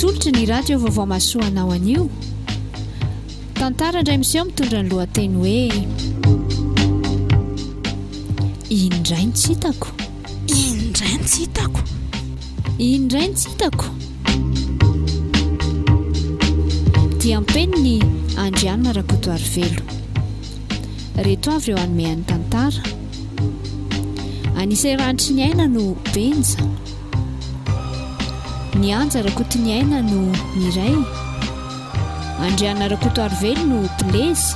tolotry ny radio vaovao masoanao anio tantara indray miseo mitondra ny lohateny hoe indray ny tsy hitako indray ny tsy hitako indray ny tsy hitako dia ampeniny Andriana Rakotoarivelo reto avy eo anomean'ny tantara anisy rantry ny aina no benja ny anja Rakotony aina no miray Andriana Rakotoarivelo no Blaise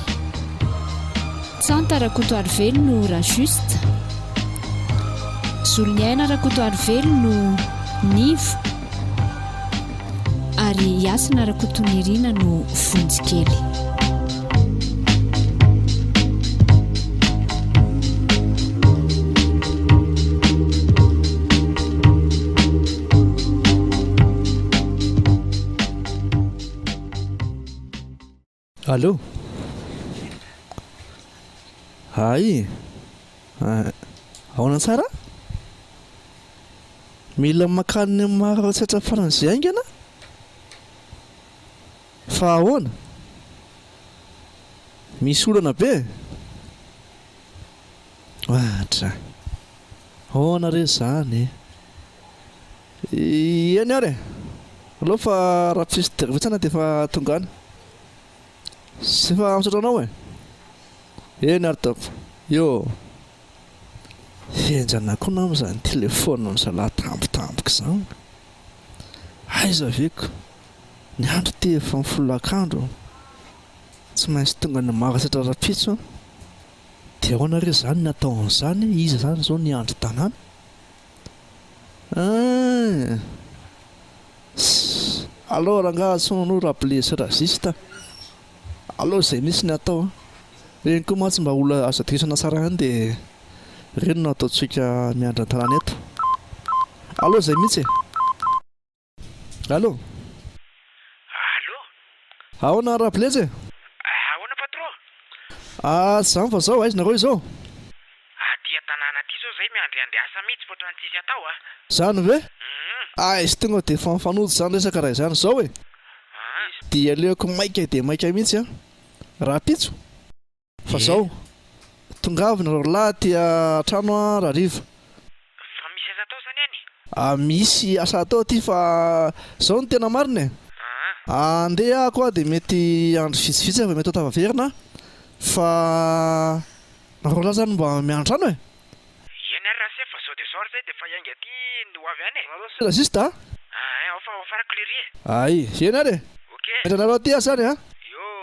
Tsanta Rakotoarivelo no Rajusta Zolony aina Rakotoarivelo no Nivo ary Yasina Rakotony Irina no Vonjikely. Allô? Ay. Ahoana tsara? Mila makany mahatsatra faran'izay aingana? Fa ahoana? Misy olana be? Ahatra. Ahoana re zany? Eny ary? Allo fa raha tsisy derivitsana dia fa tonga any. Sy fa amitsotranao e? Eny ary tampo. Yo. Henjana koa na amin'izany telefôna n'izalahy tampotampoka izany. Aiza veko? Ny andro ty efa mifolak'andro. Tsy maintsy tonga ny mahatsatra rapitso. Dia ahoana re zany natao an'izany? Iza zany zao ny andro tanàna? Alors rangaha sonanao Blaise Rajusta. Alors izay misy ny atao. Reny koa mantsy mba olona azo adresana tsara any dia reny no ataontsika miandra an-tanàna eto. Allô izay mihitsy e. Allô? Allô? Ahoana raha Blaise e? Ahoana patron? Zany fa zao aiza nareo izao? Dia tanàna aty zao zay miandriandriasa mihitsy fa ohatrany tsisy atao a. Zany ve? Izy tonga dia efa mifanojo zany resaka raha izany zao e. Dia aleoko maika dia maika mihitsy a. Rapitso. Fa zao tongavy nareo lahy tia trano a Rariva. Fa misy asa atao zany any? Misy asa atao aty fa zao ny tena marina e. Andeha ako a dia mety andro vitsivitsy fa mety ho tavaverina. Fa nareo lahy zany mba miantrano e. Eny ary raha se fa zao dia zao zay dia fa hiainga aty no avy any e. Rajusta? Fa faraklerie. Ay, eny ary e. Ok. Mety nareo aty zany a?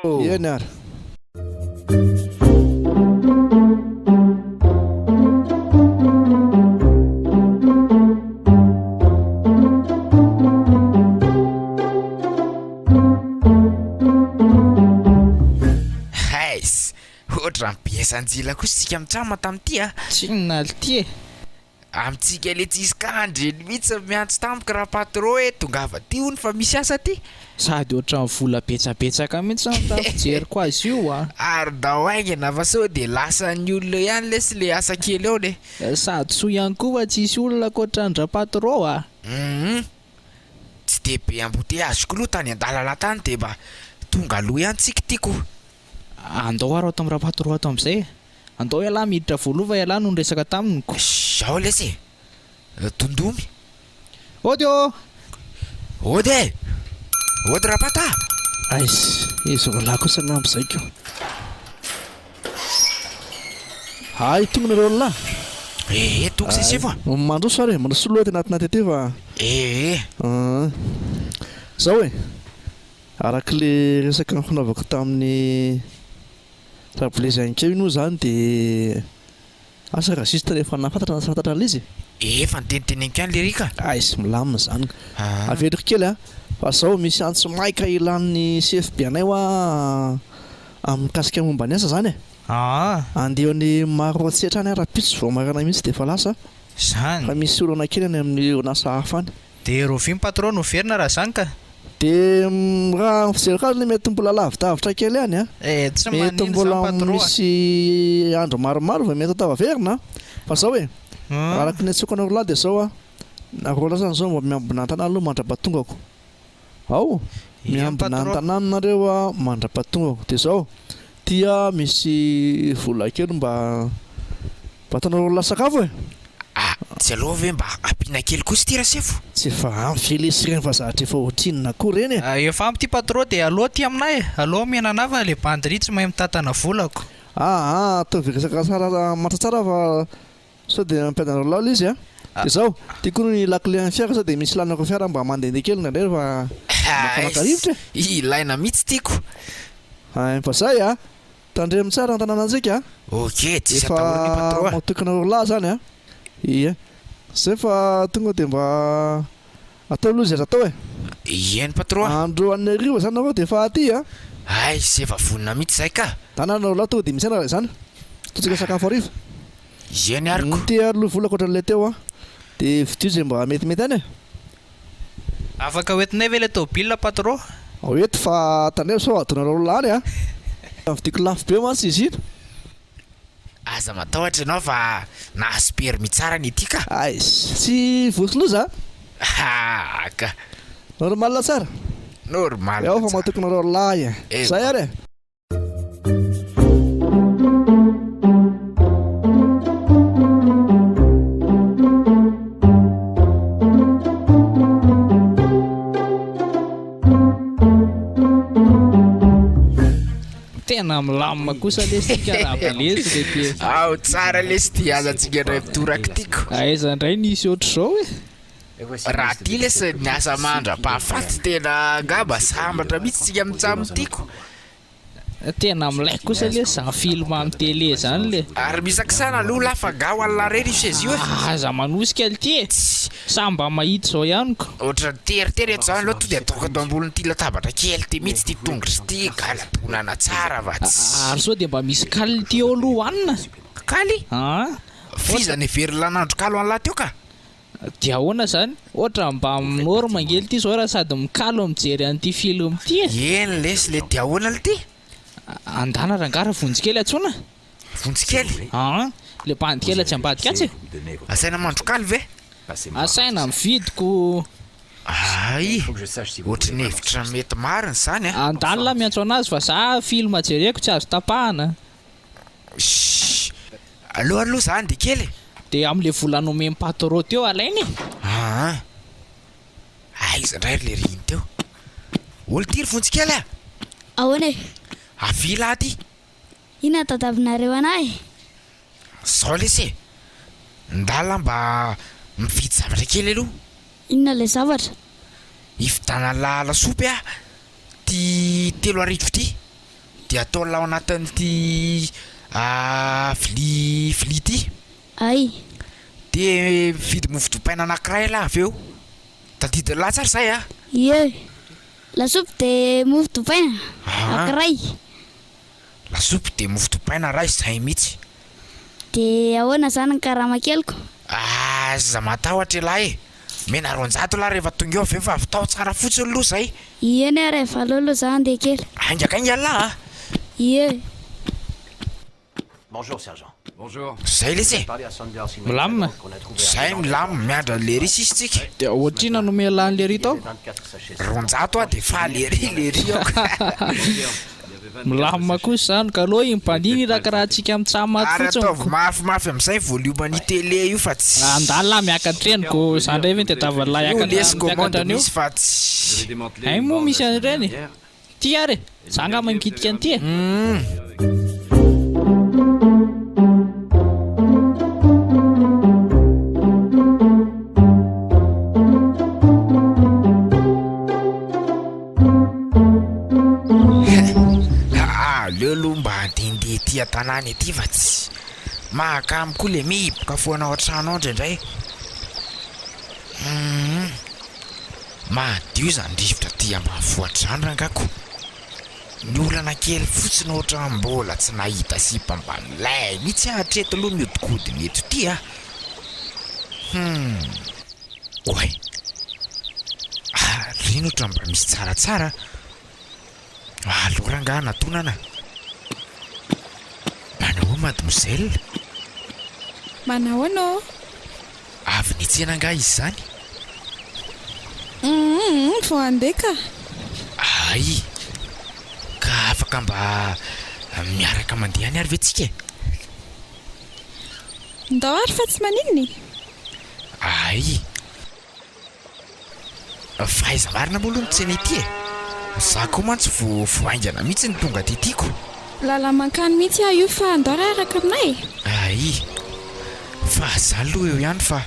Yo. Eny ary. Ohatran'ny besanjila koa sika mitrama tamin'ity a. Tsy nality e. Amintsika ilay tsisy kandreny mihitsy miantso tampoka raha patron hoe tongava ty hony fa misy asa ty. Sady ohatran'ny vola betsabetsaka mihitsy ny tafijeriko azy io a. Ary dao aingana fa sao dia lasan'ny olona ihany le sy le asa kely eo le. Sady soa ihany koa fa tsisy olona ankoatran'ndra patron a. Tsy dia be embouteillage koa aloha tany an-dalana tany dia mba tonga aloha ihany tsika tiako. Andao ary ato amin'ny raha patron ato amin'izay. Andao ialahy miditra voalova ialahy no resaka taminiko. Zao lesy tondomy. Ody ô. Ody. Ody rapata. Aizy, izy lahy kosa agnambo izay ko. Ay, tonga nareo lahy. Tonga sisy fa. Mandroso ary, mandroso loha tena anaty aty fa. Zao e. Arak'le resaka fanaovako tamin'ny raha Blaise ankeo ino zany dia asa Rajusta rehefa nafantatra nasantatra ilay izy. Efa niteniteneniko ihany le rika. Aizy milamina zany. Averiko kely a. Fa zao misy antso maika ilan'ny CFB anay hoa mikasika momba ny asa zany e. Andehany maro atsetrany a rapitso vao marana mihitsy dia fa lasa. Zany. Fa misy olana kely any amin'ny nasa hafa any. Dia roviny patron no verina raha zany ka. Dia raha fijeriko azy mety mbola lavidavitra kely any a. Tsy mety mbola misy andro maromaro va mety tavaverina. Fa zao e. Araky ny antsoiko anareo lahy dia zao a. Nareo lahy zany zao mba miambina an-tanàna aloha mandrabatongako. ao miambina an-tanànanareo a mandra-patongako dia zao tia misy vola kely mba ataonareo lasakafo e tsy aloha ve mba ampiana kely koa sy ty rasefo tsy efa amfelesireny fa zahatra efa otrinona koa reny e efa amty patro dia aloha ty aminay aloha miananava le bandry tsy mahay mitatana volako atao vikasaka tsara matratsara fa sao dia mampiadanao lala izy a dia zao tiako ny lakile amin'ny fiara sao dia misy lanako fiara mba mandehandeha kely nandray fa makamaka rivotra ilaina mihitsy tiako fa zay a tandremo tsara an-tanàna antsika ok tsisy efa atahorany patro matokanareo lahy zany a ia zay fa tonga dia mba atao aloha zay atao e eny patro andro any arivo zany nareo dia efa aty a ay sy efa vonina mihitsy zay ka tanànareo lahy tonga dia misy ana zany totsika sakafo arivo eny ariko ty aloha volako ohatran'ilay teo a dia vidio zay mba metimety any e afaka hoentinay ve le tôbila patro oety fa tanay sao adonareo lany a vidiko lafo be mantsy izy iny aza matahotra ianao fa nahasperi mitsara ny ity ka ay tsy vosoloza ka normal tsara normal ao fa matokonareo lahy zay ary tena milamina kosa lesykarabalesy le ty ao tsara lesy ty azantsika indray mitoraka tiako aiza indray nisy ohatr' zao e raha ty lesy miasa mandra-pahafaty tena ngamba sambatra mihitsy tsika mitsamitiako tena milay kosa le za film amin'ny télé zany le ary misakisana aloha lafa ga ho alina rery io izy io aza manosika le ty e samba mahita zao ihanyko ohatra teritery eto zany aloha to dia ataoko ato amboniny ty latabatra kely ty mihitsy ty tongotry ty galatonana tsara va ary sao dia mba misy kaly ty eo aloha hoanina kaly a fizany very lanandro kalo an'lahy teo ka dia ahoana zany ohatra mba minoro mangely ty zao raha sady mikalo mijery an'ity film ty e eny lesy le dia ahoana le ty andana rangara vonjikely atsona vonjikely le bandikely tsy ambadika atsy asaina mandro kaly ve asaina mividiko ay ohatra ny hevitra mety mariny zany a andalina miantso anazy fa za film jereko tsy azo tapahana aloha zany de kely dia amin'le volanome patro teo alainy aiza indray le riny teo olo tiry vonjikely a ahoana e avila ty ina tadavinareo anahy zao lesy ndala mba mividy zavatra kely aloha inona le zavatra ividana lala sopy a ty 3 arivo ty dia atao lao anatin'ty vili ty ay de vidy mofodopaina anankiray lahy avy eo tadidiny lahy tsara zay a ie lasopy de mofo dopaina ankiray lasopy de mofodopaina ray zay mihitsy de ahoana zany ny karama keliko aza matahotra lahy e mena 400 lahy rehefa tonga eo avy eo fa avitao tsara fotsiny aloha zay ieny ary valolo zany de kely aingakainga lahy ie Bonjour, sergent. Bonjour. zay lesy milamina zay milamo miandra le ry sisitsika dia ohatrina nome lan'le ry tao 400 a de fa lery milamina kosa zany ka aloha impandiny rakaraha antsika mitsamaty ary fotsiny ataovy mafimafy amin'izay volume-ny télé io fa tsy andala miakatreniko zany ndray ve tedavalahy lesy commande akatranio misy fa tsy ay moa misy an'ireny ty ary za ngama mikitika an'ity e leo aloha mba handehandeha ty an-tanàny aty fa tsy mahakamo koa le mihiboka foana ao an-trano ao indraindray mahadio zany rivotra ty ambanivohitra rangako ny olana kely fotsiny ohatra mbola tsy nahita sipa mba milay mihitsy ahatreto aloha miodikodiny eto ty a oay reny ohatra mba misy tsaratsara aloha ranga natonana manao mademoiselle manao anao avy ny tsena nga izy zany Vao andeha ka. Ay ka afaka mba miaraka mandeha any ary ve tsika? Ndao ary fa tsy maninony. Ay faiza marina moa aloha nytsena ity za koa mantsy voaingana mihitsy ny tonga tytiako. Lala mankany mihitsy io fa andao araka aminay. Ay fa za aloha eo ihany fa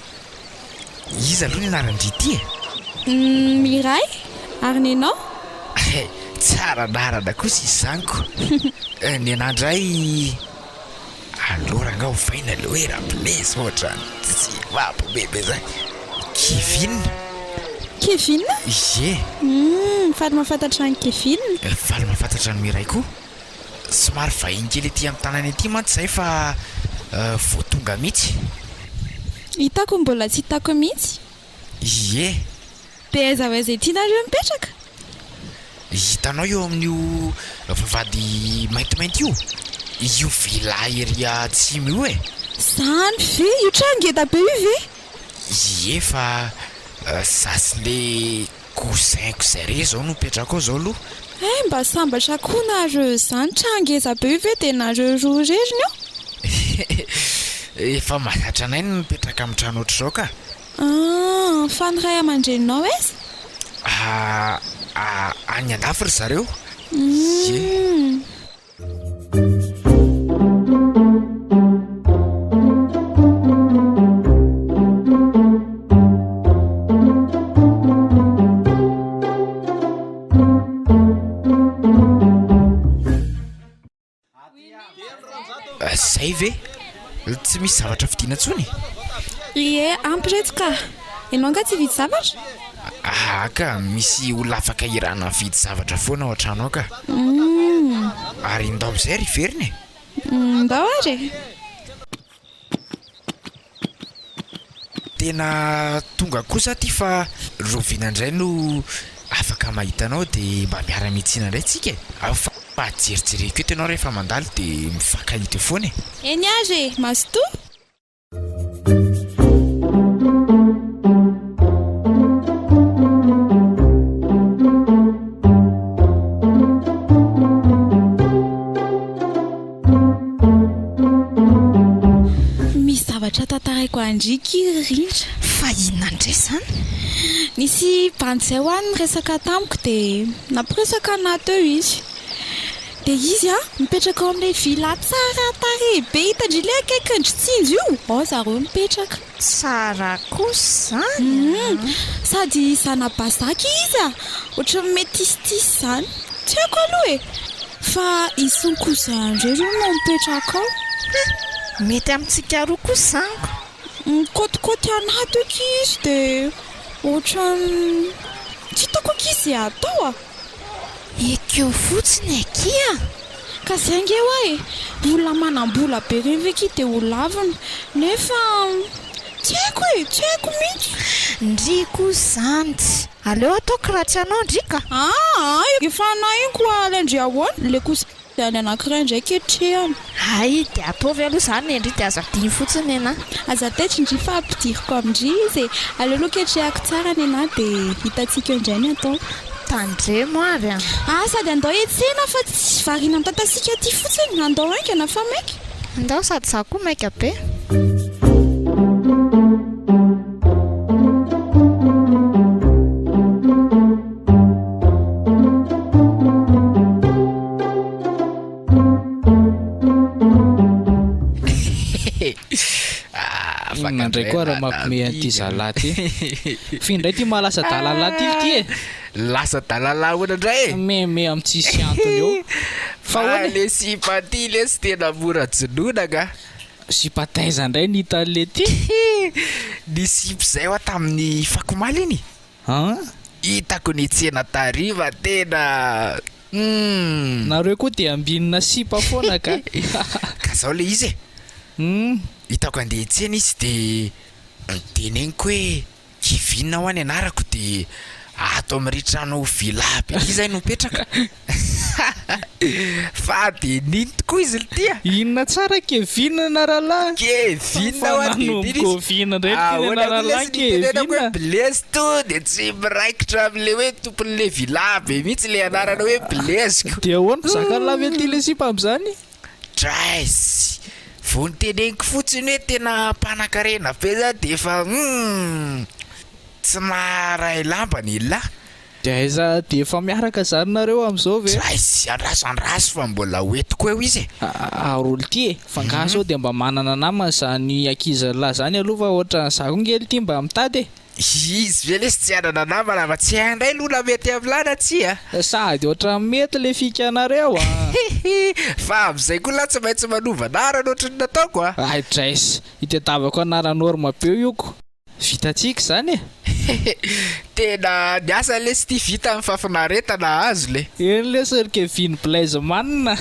iza aloha ny anaran'dry ity Miray ary nenao? Tsara narana kosa izaniko. Ny anandray aloranga ovaina le hoe raplaise ohatra tsy mampibebe zay. Kevin? Ie. Faly mahafantatra ny Kevin. Faly mahafantatra ny Miray koa. Somary vahiny kely ety amin'ny tanany ety mantsy zay fa vao tonga mihitsy. Hitako mbola tsy hitako mihitsy. Ie. Dia aiza ho aiza ity nareo mipetraka? Hitanao eo amin'io vavahady maintimainty io villa ery atsimo io Zany ve io trano ngeda be io ve? Ie fa zasy le cousin re zao no mipetraka ao zao aloha. Mba sambatra koa nareo zany trano ngeza be io ve dia nareo roa reriny io? Efa mahazatra anay no mipetraka amin'ny trano ohatr'izao ka. Fa ny ray aman-dreninao aiza? Any andafy ry zareo. Zay ve tsy misy zavatra fidiana ntsony? Ie, ampy reto ka. Ianao nga tsy vidy zavatra? Ka misy olona afaka irana vidy zavatra foana ao an-trano ao ka. Ary ndao amin'izay ry veriny. Ndao ary. Tena tonga kosa ty fa roviana indray no afaka mahitanao dia mba miara-mitsiana indray tsika. Fa jerijereko eto ianao rehefa mandalo dia mifankahita foana. Eny ary masto. Tataraiko andriky rindra. Fa inona indray zany? Nisy bandy zay ho any resaka tamiko dia nampiresaka anahy teo izy. Dia izy mipetraka ao amin'ilay villa tsara tarehy be hitandry ilay akaikindry tsinjo io. Ao zareo mipetraka. Tsara kosa zany. Sady zanabazaka izy ohatra metistisy zany. Tsy haiko aloha fa izy sy ny cousin reo no mipetraka ao. Mety amintsika roa kosa zaniko. Mikôtikôty anahy eky izy dia ohatrany tsy hitako izy atao Ekeo fotsiny akia. Ka zay nge hoe olona manam-bola be reny ve ki dia ho lavina nefa tsy haiko mihitsy. Ndriko zantsy. Aleo ataoko raha tsy anao ndrika. Efa anahy iny koa alaindry ahoana le kosa any anankiray indray ketrehany. Ay dia ataovy aloha zany endry dia aza diny fotsiny ena. Aza tetry ndry fa ampidiriko amindry izy aleo aloha ketrehako tsara ny ena dia hitantsika indray ny atao. Tandremo ary sady andao etsena fa tsy variana mitantasika ty fotsiny. Andao haingana fa maika. Andao sady za koa maika be. Nandray koa raha mampime an'ity zalahy ty. Findray ty mahalasa dalala ty Lasa dalala hoana indray meme amin'ny tsisy antony eo. Fa le simpaty le sy tena mora jonoina ka. Sympataiza indray ny hitan'le ty. Ny sipy zay hoa tamin'ny fakomaly iny. Hitako ny tsena tariva tena. Nareo koa dia ambinina sipa foana ka. Ka zao le izy hitako andeha tsena izy dia niteneniko hoe kivinina ho any anarako dia ato amin'ry trano villa be ity zay no mipetraka. fa de niny tokoa izy l tia inona tsara Kevin na rahalahy Kevin Kevin ndray Kevin Blaise to de tsy miraikitra am'le hoe tompon'le villa be mihitsy le anarana hoe Blaise dia ahoana zaka lava ty le sipa am'zany Trace vao niteneniko fotsiny hoe tena mpanakarena be za de efa tsy maharay lambany la de aiza de efa miaraka zany nareo am'zao ve Trace andraso fa mbola hoetiko eo izy aroly ty fa ngaso de mba manana namana zany ankizy lahy zany aloha fa ohatra zako ngely ty mba mitady izy ve lesy tsy anana namana fa tsy handray lona mety am'lana tsy sady ohatra mety le fikanareo fa am'izay koa la tsy maintsy manova anarana ohatrany nataoko ay Trace itetavako anara norma be ioko vitatsika zany tena niasa lesy ty vita amin'ny fafinaretana azo le eny le sir Kevin Blaise manina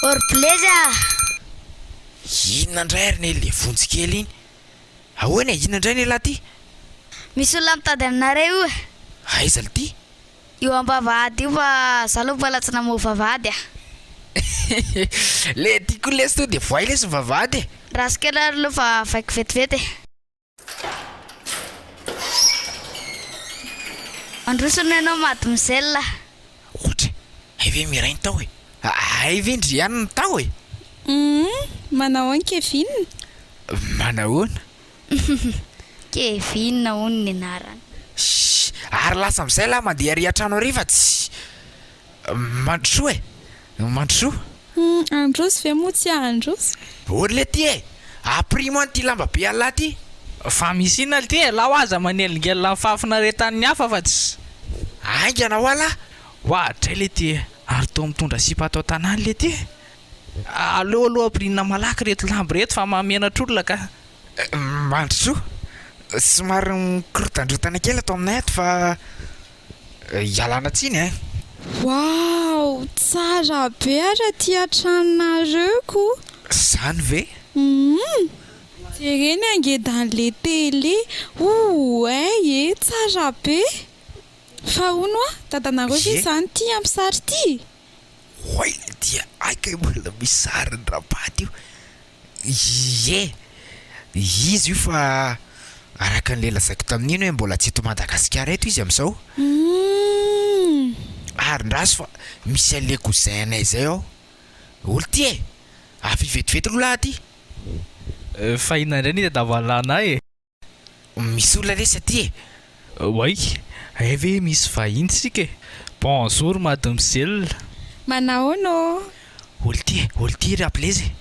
Or Blaise inona indray ary ne le vontsikely iny ahoana inona indray ne lahy ty misy olona mitady aminareo aiza l ty io am-bavahady io fa zalo mbala tsy namoa vavahady le tiako lesy to de voay lesy vavahady rasy kely ary aloha fa vaiko vetivety androsony ianao mady mizella ohatra ay ve mirainy tao e ay ve ndrianiny tao e manao any Kevin manahoana Kevin hono ny anarany ary lasa am'izay lahy mandeha ary an-trano ariva tsy mandrosoa e mandrosoa androsy ve moa tsy androsy ory le ty e aprimo any ty lamba be alahy ty fa misy inona le ty e laha ho aza manelingelina fafinaretan'ny hafa fa tsy aingana ho ala ohatray le ty ary to mitondra sipa atao tanany le ty aloha ampirina malaky reto lamby reto fa mahamenatra olona ka mandrosoa somary mikorotandrotana kely atao aminay ato fa ialana tsiny e wow tsara be ara ty an-tranonareo ko zany ve jereny angedan'le télé ay tsara be fa ono dadanareo ve zany ty ampy sary ty oay le dia aika mbola misy sariny rapaty io izy io fa araka n'le lazaiko tamin'iny hoe mbola tsy eto Madagasikara eto izy am'izao ary ndraso fa misy an'le cousin-nay zay ao olo ty e afy vetivety loha ty fa inona indray ny tadavalana e misy olona resy aty e oay ay ve misy vahiny sika e bonjour mademoiselle manahoana olo ty raha Blaise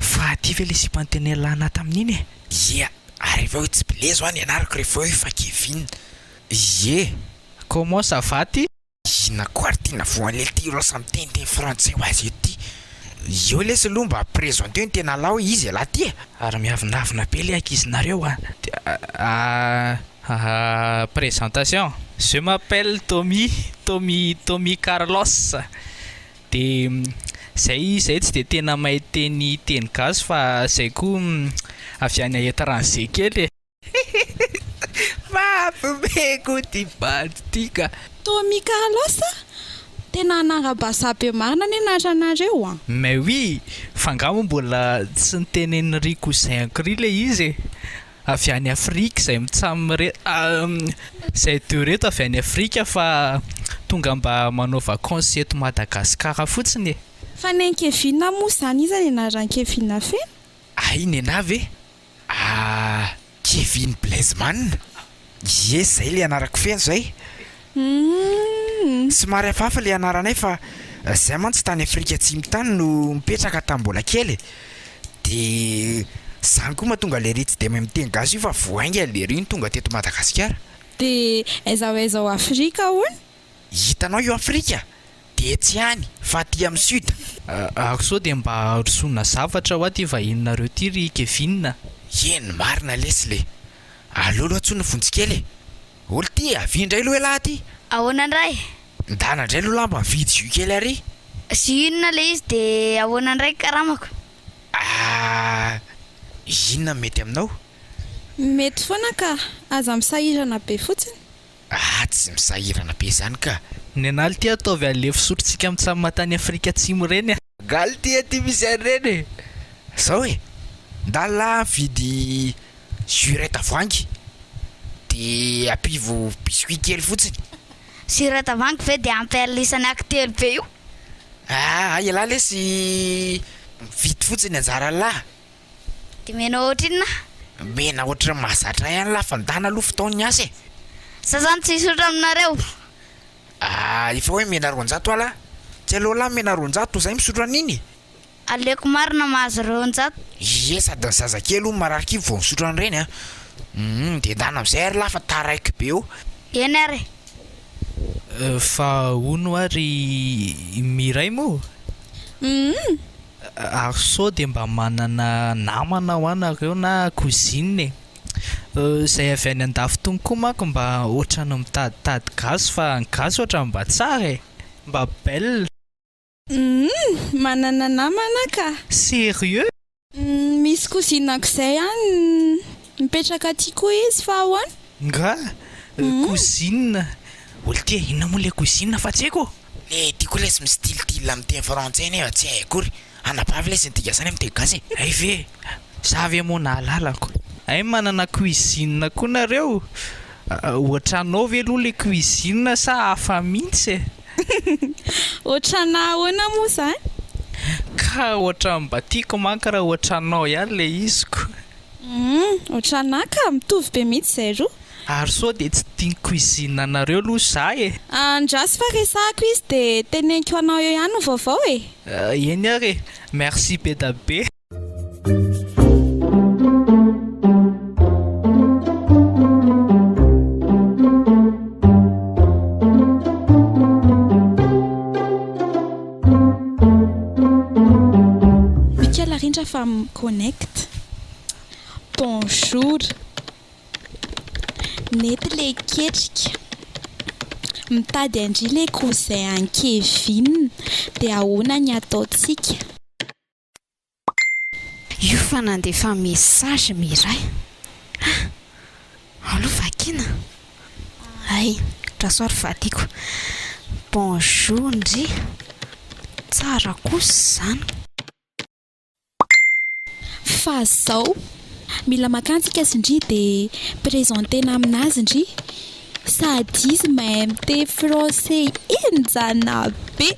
fa ty ve le sipantenelana tamin'iny e ia ary efa hoe tsy Blaise ho any ianarako rehefa hoe fa Kevin comment ça va ty ina koa ary tina voan'le ty rosa miteny français ho azy eto ty io lesy aloha mba présente ny tena lao izy laha ty e ary miavinavina be le ankizinareo présentation je m'appelle Tommy Carlos de zay tsy de tena mahay teny gasy fa zay koa avy any étranger kely mampimeko ty bady ty ka Tommy Carlos tena anara-basa be marina ny anatranareo mais oui fangamo mbola tsy nitenen'ny ry cousin ry le izy avy any Afrique zay mitsamy zay deux reto avy any Afrique fa tonga mba manao vacances eto Madagasikara fotsiny fa ny Kevin moa zany izy ny anaran'ny Kevin fe ay ny ana ve Kevin Blaise manina zay le anarako feno zay somary hafahafa le anaranay fa zay mantsy tany Afrika Atsimo tany no mipetraka tambola kely de zany koa mahatonga le ry tsy de mahay miteny gasy io fa voainga le ry ny tonga teto Madagasikara de aizao Afrika hono hitanao io Afrika de tsy any fa ty amin'ny sud so de mba rosona zavatra ho aty vahininareo ty ry Kevin eny marina lesy le aloha aloha atsony vontsikely olo ty avy indray loha lahy ty ahoana ndray ndana ndray lo lamba mividy jus kely ary sy inona le izy de ahoana ndray karamako inona mety aminao mety foana ka aza misahirana be fotsiny tsy misahirana be zany ka ny analy ty ataovy an'le fisotrotsika amin'ny tsamy matany Afrika Atsimo reny galy ty misy an'ireny zao hoe ndala vidy jus tavoangy de apivo biscuit kely fotsiny sira tavangy ve de ampialisany akitelo be io ialahy lesy vidy fotsiny anjara lahy de mena ohatry inona mena ohatry mahazatra ihany lahy fa ndana aloha fotaony asa sasany tsy isotra aminareo efa hoe mena 200 ala tsy aloha lahy mena 200 zay misotro an'iny aleko marina mahazo 200 sady ny zazakely io mararaka ivy vao misotro an'ireny de ndana am'izay ary lahy fa taraiky be eo eny ary fa ono ary miray moa ary sao de mba manana namana ho anareo na cousine zay avy any andafy tony koa manko mba ohatrany mitaditady gazo fa ny gazo ohatrany mba tsara mba belle manana namana ka sérieux misy cousinako zay ihany mipetraka aty koa izy fa ahoana nga cousine olo ty inona moa le cousine fa tsy haiko le tiako lesy mistilitily amin'ny teny frantsay nefa tsy haikory anapavy lesy nytigasany amin'ny teny gasy ay ve zavy moa nahalalako ay manana cuisine koa nareo ohatranao ve aloha le cuisine sa hafa mihitsy ohatrana ahoana moa zany ka ohatran'ny mba tiako manko raha ohatranao ihany le iziko ohatrana ka mitovy be mihitsy zay roa ary sao de tsy tiany cuisine anareo aloha za andrasy fa resako izy de teneniko anao eo ihany vaovao eny ary merci be da be Michael rindra fa connect bonjour nety le ketrika mitady andry le cousin an-Kevin de ahoana ny ataotsika io fa nandefa message miray aloha vakina ay trasoary vadiko bonjour ndry tsara kosa zany fa zao mila makantsika sindry de présentena aminazy ndry sady izy mahay miteny français enjana be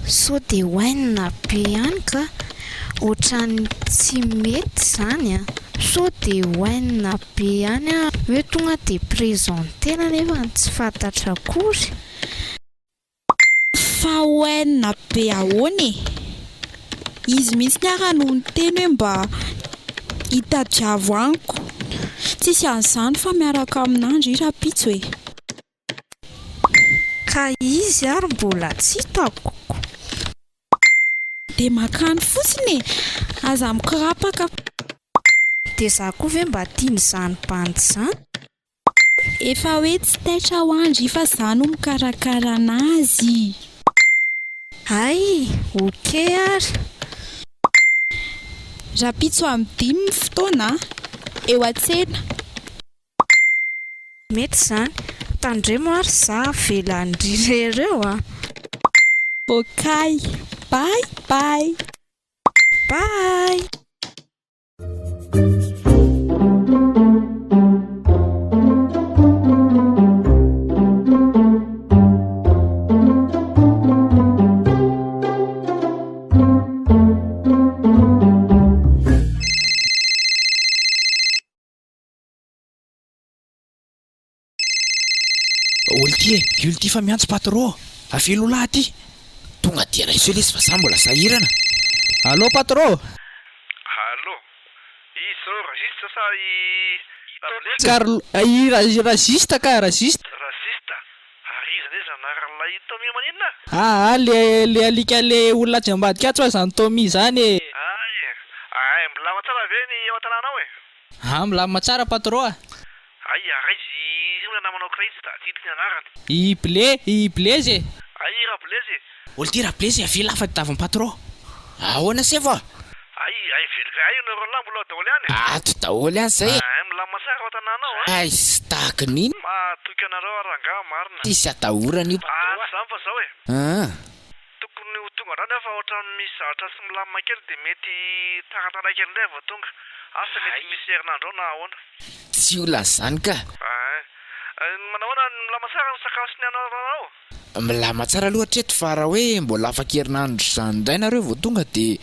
so de hoainina be ihany ka ohatrany tsy mety zany so de hoainina be ihany hoe tonga de présentena nefa tsy fantatra akory fa hoainina be ahoana izy mihitsy ny arano ny teny hoe mba hitadiavo aniko tsisy an'izany fa miaraka aminandro i rapitso ka izy ary mbola tsy hitako de makany fotsiny aza mikirapaka de za koa ve mba tiany zany bandy zany efa hoe tsy taitra ho andry fa zany ho mikarakara anazy ay okey ary rapitso amin'ny 5 fotoana eo an-tsena mety zany tandremo ary za velandrirereo okay bye bye bye olo ty fa miantso patron avelo lahy ty tonga dia raiso lesy fa za mbola sahirana allô patron allô izy zao rasista sa razista ka razista ary izy ne zanarana Tomi maninona le alika le olona tsy ambadika atsy fa zany Tomi zany ay milama tsara ve ny ao an-tanànao milamina tsara patron ay izy izy da titika ny anarany. I Blaise. Ai raha Blaise. olo ty raha Blaise avela fa taviny patron ahoana se va Ai velika ai nareo lahy mbola daholo ihany. ato daholo ihany zay Milamina tsara ao tanànao a. ay sy tahaka niny Matoky anareo aranga marina. tisy atahorana io Zany fa zao e. Tokony ho tonga andreo nefa ohatran'ny misy zavatra sy milamina kely dia mety taratara kely indray vao tonga. Asa mety misy herinandro ao na ahoana. tsy olona zany ka Manahoana ny milamina tsara ny sakafo ny anaranao? milama tsara loatra eto fa raha hoe mbola afaka herinandro zany indray nareo vao tonga dia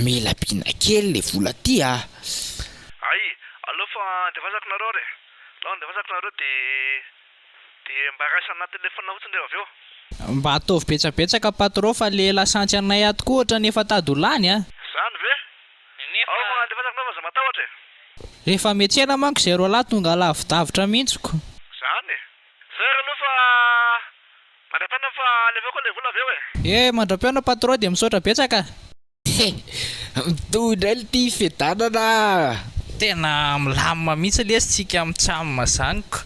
mila pina kely le vola ty Ai, aleo fa andevasako nareo re. Lao andevasako nareo dia mba raisana telefona fotsiny rehefa avy eo. Mba ataovy betsabetsaka patron fa le lasantsy anay ato koa ohatra nefa tadolany a. Zany ve? Ao andevasako nareo za matahotra e. Rehefa metsena manko zay roa lahy tonga lavidavitra mihitsiko. Zany e. Zay aloha fa mandram-piana fa alevako le vola avy eo e. Mandram-piana patron dia misaotra betsaka. mitondra ily ty fedanana Tena milamina mihitsy lesitsika mitsamina zaniko.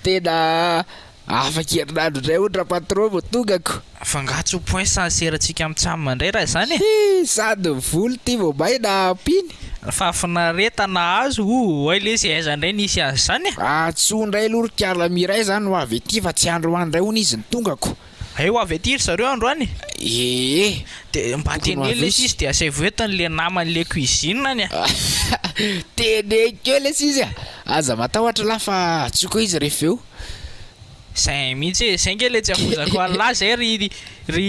tena afaka herinandro indray ohatra patron vao tongako Fa ngatsy ho point sanserantsika mitsamina indray raha zany sady volo ty vao maina piny fa finaretana azo ay le sy aiza indray nisy azy zany atso ndray lorokala miray zany ho avy ety fa tsy andro andray hony izy ny tongako ho avy aty ry zareo androany dia mba tenely le sisy dia asay voetiny le naman'le cuisine any tenekeo le sisy aza matahotra laha fa tsoko izy rehefa eo zay mihitsy zay nge le tsy afozako an'lahy zay ry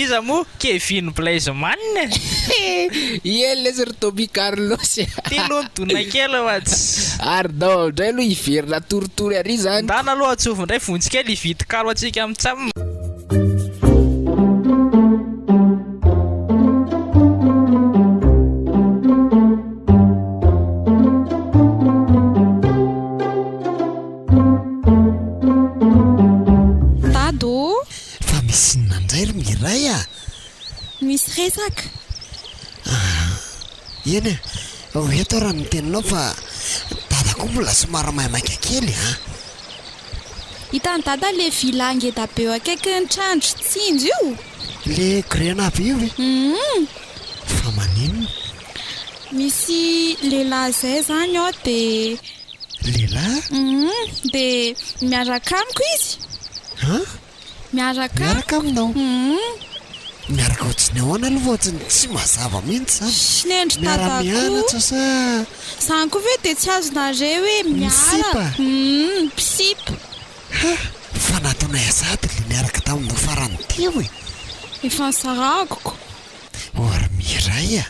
iza moa Kevin Blaise manina iely le zy ry Tommy Carlos telony dona kely watsy ary dao ndray aloha hiverina toritory ary zany ndana aloha atsofo ndray vonjikely hividy karo atsika amintsamina miray misy resaka eny eto raha niteninao fa dadako mbola somary maimaka kely hitany dada le vila ngeda be eo akaiky ny trandro tsinjo io le grena aby io fa maninona misy lehilahy zay zany ao dia lehilahy dia miaraka amiko izy miaraka aminao miaraka ohatsiny ahoana aloha ohatsiny tsy mazava mihitsy zany sy nendry miara-mianatra sa zany koa ve dia tsy azonareo hoe miara misipa fa nataonay azady le miaraka taminao farany teo efa nsaragoko ary miray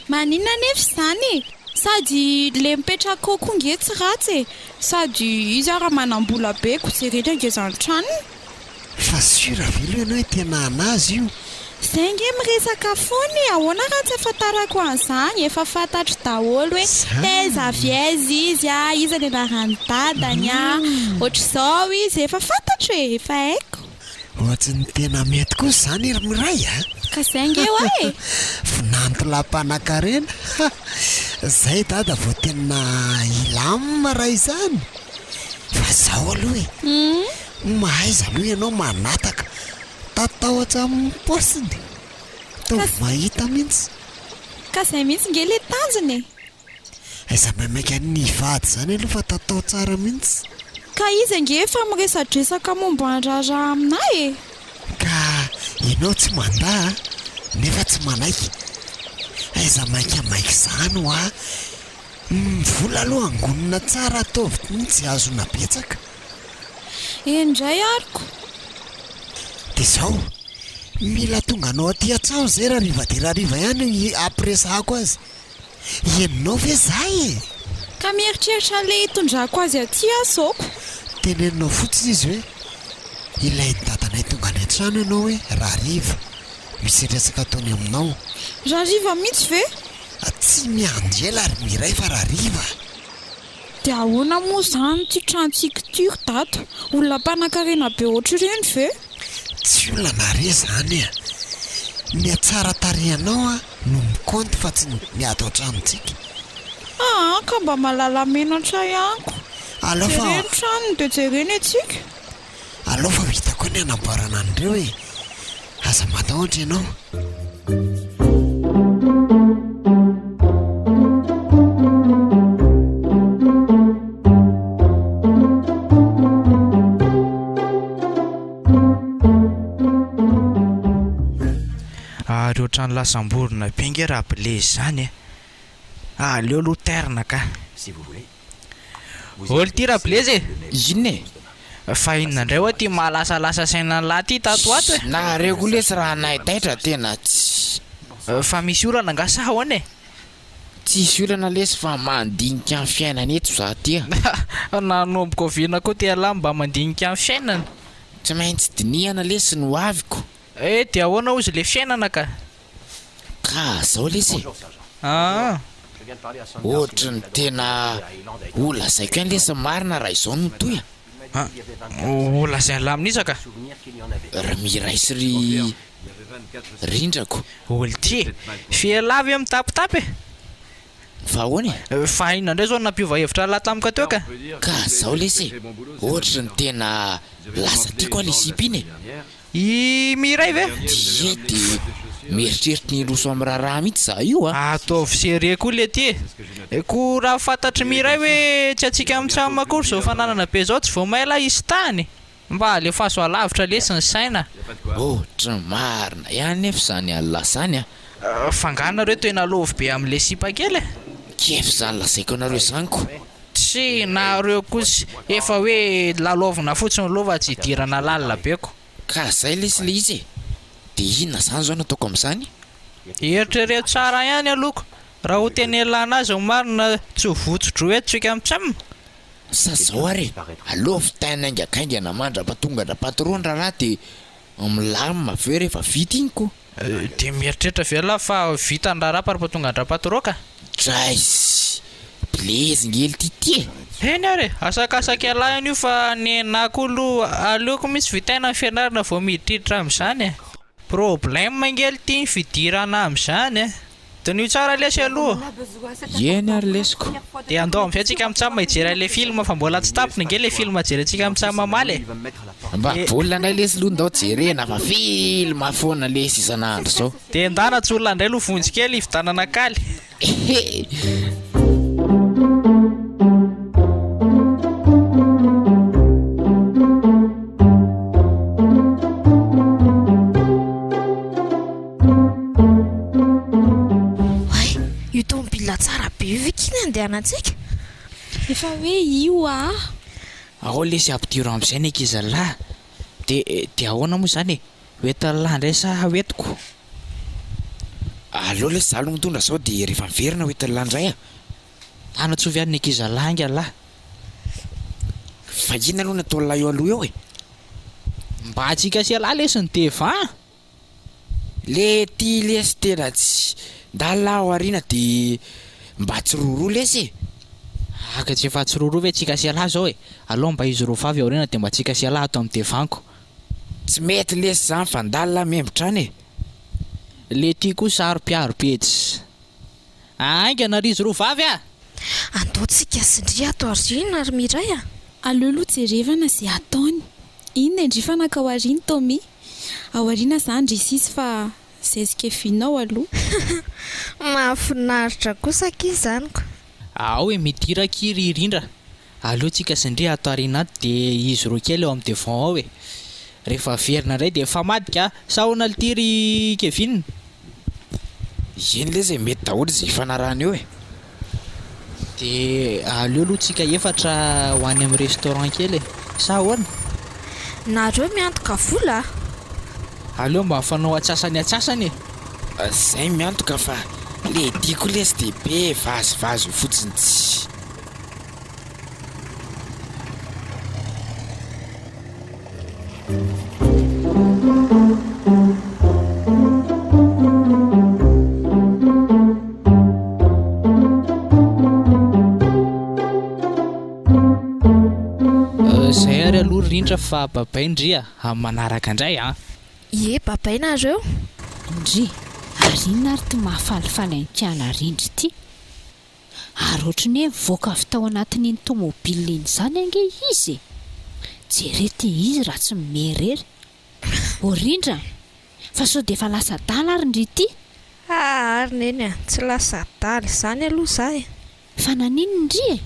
maninona nefa zany sady le mipetraka koa nge tsy ratsy sady izy raha manam-bola be ko tsy rehetra ngezany tranony fa sura velo ianao hoe tena anazy io zay nge miresaka fony ahoana raha tsy afantarako an'izany efa fantatro daholo hoe taiza viaizy izy iza le narany dadany ohatr'izao izy efa fantatro efa haiko ohatsy ny tena mety koa zany ry miray ka zay nge hoe vinanto lampanankarena zay dada vao tena ilamina raha izany fa zao aloha mahaiza aloha ianao manataka tatahotra amin'ny posiny tao mahita mihitsy ka zay mihitsy nge le tanjony aiza maimaika ny vady zany aloha fa tatao tsara mihitsy ka izy nge efa miresadresaka momba andraraha aminay ka ianao tsy manda nefa tsy manaiky aiza maika maiky zany ho vola aloha angonina tsara ataovy mihitsy azona betsaka endray ariko dia zao mila tonga anao aty an-trano zay raha riva dia raha riva ihany ampiresahako azy eninao ve zay ka mieritreritra an'le hitondrako azy aty azoko teneninao fotsiny izy hoe ilay ny dadanay tonga any an-trano ianao hoe raha riva misy resaka ataony aminao raha riva mihitsy ve tsy miandrela ary miray fa raha riva dia ahoana moa zany ty trantsika tyro dato olona mpanan-karena be ohatr' ireny ve tsy olona nare zany ny atsara tarehanao no mikonty fa tsy miady ao-tranontsika ka mba malala menatra ihanyko alao fa jereny trano de jereny atsika alao fa vitako ny anamboarana an'ireo e aza matahotra ianao reo trano lasamborona benga raha blaze zany aleo loterna ka olo ty raha blaze inona fa inona indray hoa ty mahalasalasa saina lahy ty tato ato e nareo koa lesy raha nahitaitra tena tsy fa misy orana angasa ahoana e tsisy olana lesy fa mandinika amin'ny fiainana eto za tya nanomboka oviana koa ty alahy mba mandinika amin'ny fiainana tsy maintsy dinihana lesy no aviko de ahoana ozy le fiainana ka zao lesy ohatra ny tena olazaiko any lesy marina raha izao no toy olazay lahy amin'isaka raha miraisy ry rindrako olo ty fialavy amin'ny tapitapy fa ahoany fa inona indray zao nampiova hevitra lahy tamika teo ka zao lesy ohatra ny tena lasa tiako a le zipo iny i miray ve dia de mieritrerity ny roso amin'ny raharaha mihitsy za io ataovy serie koa le ty ko raha fantatry miray hoe tsy atsika amitsamy makory zao fananana be zao tsy vao maila isy tany mba le fahasoalavitra lesy ny saina ohatra marina ihany efa zany alla zany fanganareo tena lovy be amin'le sipa kely kefy zany lazaiko anareo zany ko tsy nareo kosy efa hoe lalovina fotsiny lova tsy hidirana lalina beko ka zay lesy le izy de inona zany zao nataoko amin'izany eritrereo tsara ihany aloko raha ho teny elana azy marina tsy ho votsodro hoe tsika amitsam sa zao ary aleo fitaina aingakaingana mandra-patongandra-patorony raharaha de milamina aveo rehefa vita iny ko de mieritreritra vela fa vita ndraraparampatongandra-patoroka drais blezingely tity eny ary asakasaka alahy any io fa ny nakolo aleoko misy vitaina ny fianarana vao mididitra amin'izany problème mangely tia ny fidirana amin'izany donio tsara lesy aloha eny ary lesiko de andao amin'izay tsika mitsama hijery le film fa mbola tsy tapiny nge le film jerentsika mitsama maly mba bolina ndray lesy aloha ndao jerena fa film foana lesy isan'andro zao de ndana tsy olona indray aloha vonjykely ividanana kaly tsara be io vikiny andehanantsika efa hoe io ao lesy ampitiro amin'izay ny akizalahy de ahoana moa zany hoetalahy indray sa hoetiko aleo lesy zalo mitondra zao de rehefa miverina hoetalahy indray tanatsovy any ny akizalahy anga lahy fa ina aloha natao lahy eo aloha eo mba atsika sy alahy lesy ny teva le ty lesy tena tsy ndalahy ao ariana de mba tsy roroa lesy aka tsy efa tsy roroa ve tsika sy alahy zao aloha mba izy ro vavy aoriana de mba tsika sy alahy ato amin'ny tevanko tsy mety lesy zany fa ndalina membotrany le ty koa saro-piaro-petsy aingana ry izy ro vavy andaotsika sindria ato arina ary miray aleoloha jerevana zay ataony inona indrifa nakao ariny Tommy ao ariana zany ry sisy fa zezika finao aloha mahafinaritra kosaka izanyko ao midirakiry irindra aloha tsika sindria ato arina ato de izy ro kely eo amin'ny devant ao rehefa verina indray de efa madika sahona litiry Kevin eny le zay mety daholo zay fanarahana eo de aleo aloha tsika efatra ho any amin'ny restaurant kely sa ahoana nareo miantoka vola aleo mba fanao atsasany zay miantoka fa le diako lesy de be vazivazy fotsiny tsy zay ary aloha rindra fa babaindria manaraka indray ie babainareo ndry arina ary ty mahafalifaly ankiana rindry ty ary ohatrany hoe voaka avy tao anatin'iny tômôbila iny zany ange izy. Jerety izy raha tsy mimerery. Orindra fa sao de efa lasa dala ary ndry ity. Ary neny tsy lasa daly zany aloha zay. Fa nanino ndry?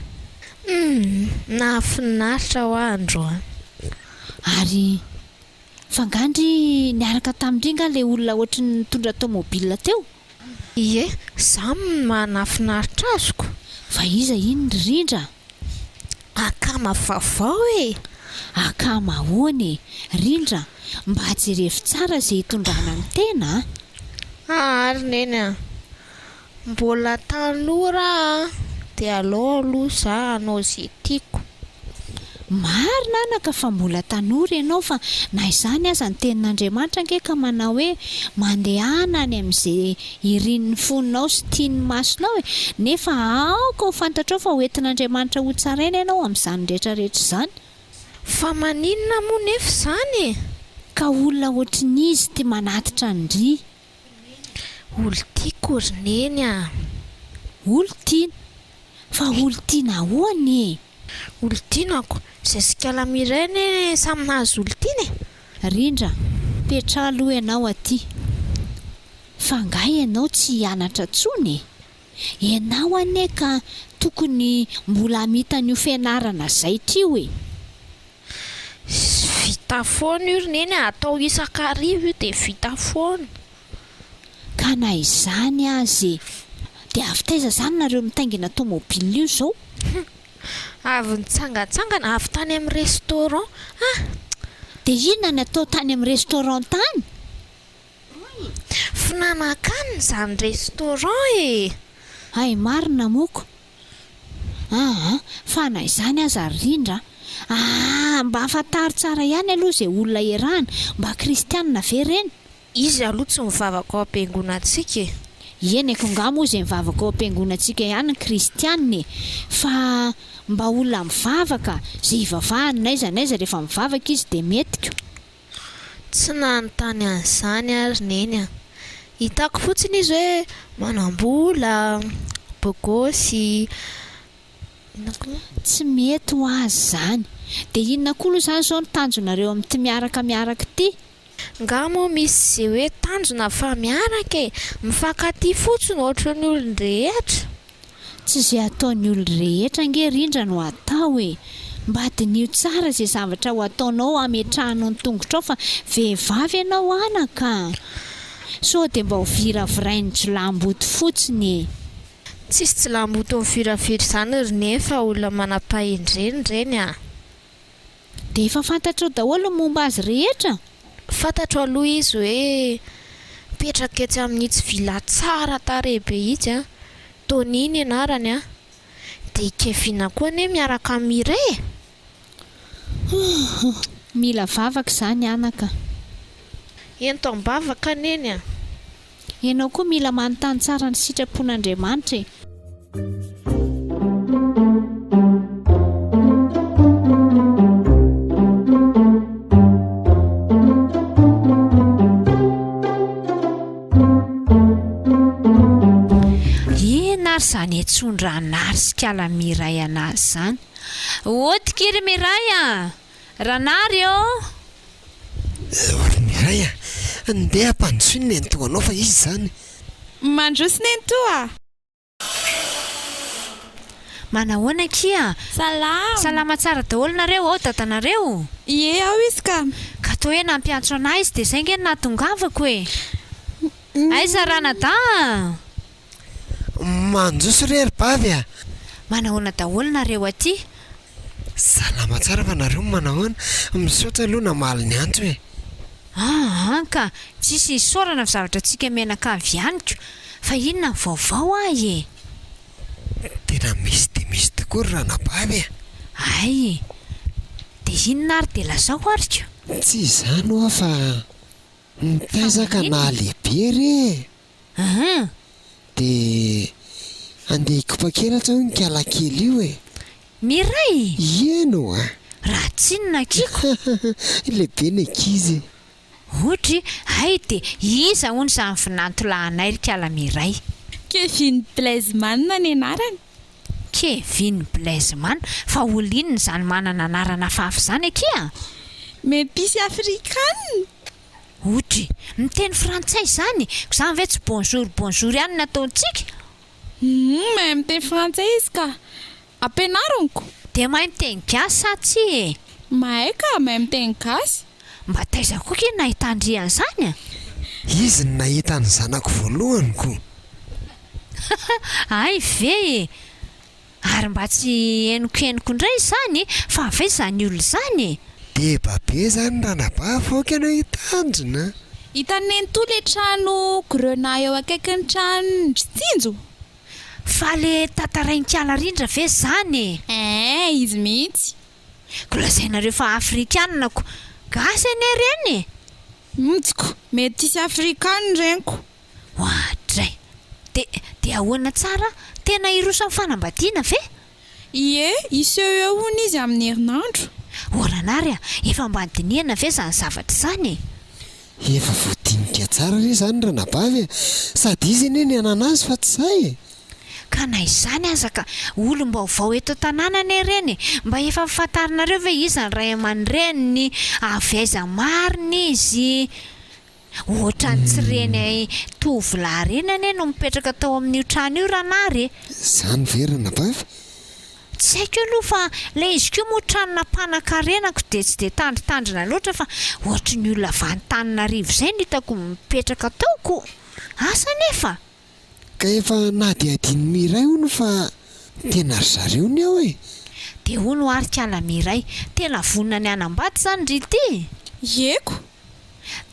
Nahafinaritra ho andro. Ary fangandry niaraka tamindringa le olona ohatrany nitondra tômôbila teo? Ie, samy manafinaritra azoko. Fa iza iny Rindra? Akama vaovao e. Akama ahoana Rindra? Mba jerevy tsara izay hitondrana ny tena. Ary neny mbola tanora dia aloha za anao zay tiako. Marina anaka fa mbola tanora ianao fa na izany aza ny tenin'Andriamanitra ange ka manao hoe mandehana any amin'izay irin'ny fonao sy tian'ny masonao nefa aoka ho fantatrao fa hoentin'Andriamanitra ho tsaraina ianao amin'izany rehetrarehetra izany. Fa maninona moa nefa izany? Ka olona ohatrin'izy tia manatitra ndry. Olon-tiako ry neny a. Olon-tiana? Fa olon-tiana ahoana? Olon-tianako izay sikala miraina samy nahazo olon-tiana. Rindra, petra aloha ianao aty. Fa ngai ianao tsy hianatra tsony. Ianao ane ka tokony mbola hamita n'io fianarana izay tio e. Vita foana io ry neny atao isan-karivo io dia vita foana. Ka na izany azy dia avy taiza izany nareo mitaingina tômôbila io izao? Avy nitsangatsangana avy tany amin'ny restaurant. Dia inona ny atao tany amin'ny restaurant tany? Finanankanina izany restaurant e. Ay, marina moko. Fa na izany aza Rindra. Mba afantaro tsara ihany aloha izay olona iarahana mba kristianina ve reny? Izy aloha tsy mivavaka ao am-piangonantsika e. Eny ko ngamo izay mivavaka ao am-piangonantsika ihany ny kristianina fa mba olona mivavaka izay hivavahany n'aiza n'aiza rehefa mivavaka izy dia metiko. Tsy nanontany an'izany ary neny a. Hitako fotsiny izy hoe manambola, bogosy. Tsy mety ho azy izany. Dia inona koa aloha izany izao ny tanjonareo amin'ity miaraka ity? Ngamo misy izay hoe tanjona fa miaraka e. Mifankatia fotsiny ohatran'ny olon-drehetra. Tsy izay ataon'ny olon-rehetra ange Rindra no atao e. Mba dinio tsara izay zavatra ho ataonao hametrahanao ny tongotrao fa vehivavy ianao anaka. Sao dia mba ho viravirain'ny jilamboto fotsiny e. Tsisy jilamboto miviraviry izany ry nefa olona manam-pahendreny reny a. Dia efa fantatrao daholo momba azy rehetra? Fantatro aloha izy hoe mipetraka etsy amin'itsy vila tsara tarehy be izy a. Toniny ianarany a. Dia Kevina koa ane miaraka amin'ny Mireille. Mila vavaka izany anaka. Ento am-bavaka neny a. Ianao koa mila manontany tsara ny sitrapon'Andriamanitra e. Izany etsondra nary sy kala Mireille anazy izany. Otikiry Mireille raha nary Ory Mireille andeha hampanjoiny ny antoanao fa izy zany. Mandroso ny antoa. Manahoana kia? Salama tsara daholo nareo ao dadanareo? Ie ao izy ka. Ka toa hoe nampiantso anahy izy dia izay nge natongavako e. Aiza Ranada? Manjoso rery bavy a. Manahoana daholo nareo aty? Salama tsara fa nareo manahoana? Misaotra aloha namaly ny antso e. Ka tsisy isaorana fi zavatra antsika menakavy ihaniko. Fa inona ny vaovao ahy e? Tena misy dia misy tokoa ry ranabavy a. Ay, dia inona ary dia lazao arika? Tsy izany hoa fa nitaizaka nahalehibe re. Dia andeha hikopakely atsao ny kala kely io e. Mireille? Ieno a. Raha tsinona kiko? Lehibe ny ankizy. Ohatra, ay dia iza hono izany vinantolahanay ry kala Mireille? Kevin Blaise manina ny anarany. Kevin Blaisman fa olininy zany manana anarana fafy zany akia. Métis africaine. Otry miteny frantsay zany zany ve tsy bonjour ihany nataontsika. Mahay miteny frantsay izy ka ampianarako. De mahay miteny gasy sa tsy? Mahay ka mahay miteny gasy. Mba taiza koa ke nahita andriany zany? Izy ny nahita ny zanako voalohany ko. Ay ve ary mba tsy henoko indray zany fa ve zany olo zany? De babe zany ranaba foka anao hitanjona. Hitaneny to le trano Grenat eo akaikin'ny trano Tsinjo. Fa le tatarain-kiala rindra ve zany? Izy mihitsy. Kolazainareo fa afrikanina ko gasy ane reny. Mitsiko métis africaine reniko. Ohatray. De ahoana tsara tena irosa amin'ny fanambadiana ve? Ie, iseho eo hono izy amin'ny herinandro. Oranary efa mba ndiniana ve zany zavatra zany? Efa voadinika tsara re zany ranabavy sady izy eny ny ananazy fa tsy zay. Ka na izany aza ka olom-baovao eto tanànany reny mba efa fantarinareo ve izy ny ray aman-dreniny avy aiza marina izy. Ohatra ny tsireny tovolahy reny ane no mipetraka tao amin'io trano io ranary. Zany ve ranabavy? Tsy haiko aloha fa le izy koa moa tranona mpanankarenako de tsy de tandritandrina loatra fa ohatra ny olona Antananarivo zay no hitako mipetraka taoko. Asa nefa? Ka efa na dia adiny miray hono fa tena ry zareo ny ao e. De hono arikala miray tena vonina ny anambady zany ry ty. Eko.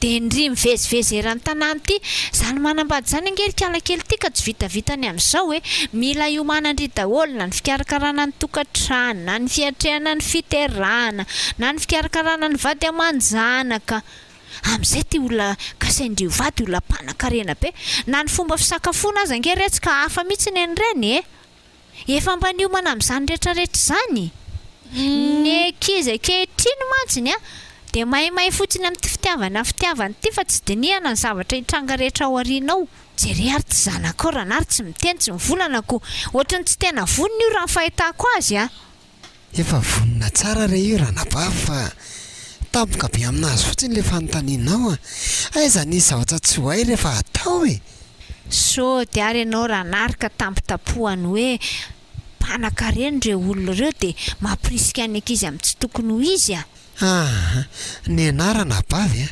De ndry mivezivezy eran'ny tanàna ty zany manambady zany angerikala kely ty ka tsy vitavitany amin'izao hoe mila iomanandry daholo na ny fikarakarana ny tokantrano na ny fiatrehana ny fiterana na ny fikarakarana ny vady aman-janaka. Amin'izay ty olona kasaindrio vady olona mpanan-karena be na ny fomba fisakafoana aza angeretsika hafa mihitsy ny an'ireny efa mba niomana amin'izany rehetrarehetra zany. Ny ankizy ankehitriny mantsiny de mahay fotsiny amin'ny fitiavany ty fa tsy dinihana ny zavatra hitranga rehetra ao aorianao. Jery ary tsy zanako ranary tsy miteny tsy mivolanako ohatrany tsy tena vonina io raha ny fahitako azy Efa vonina tsara re io ranabavy fa tampoka be aminazy fotsiny le fanontanianao aiza nisy zavatra tsy ho hay rehefa atao e. So de ary ianao ranary ka tampotapohany hoe mpanan-karena reo olona reo de mampirisika ny ankizy amin'ny tsy tokony ho izy ny anarana bavy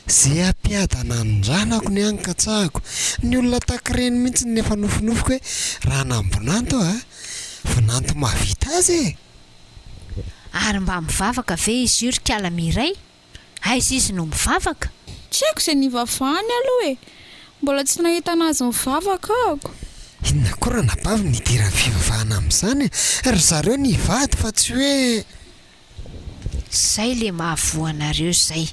zay ampiadana ny ranako ny ankatsahako ny olona takoreny mihitsy nefa nofinofiko hoe raha nambonanto vonanto mahavita azy ary mba mivavaka ve izy io rikala miray? Aiza izy no mivavaka? Tsy haiko izay nivavahany aloha mbola tsy nahita anazy mivavaka ako. Inona koa ranabavy nidira fivavahana amin'izany ry zareo nivady fa tsy hoe zay le mahavoanareo zay.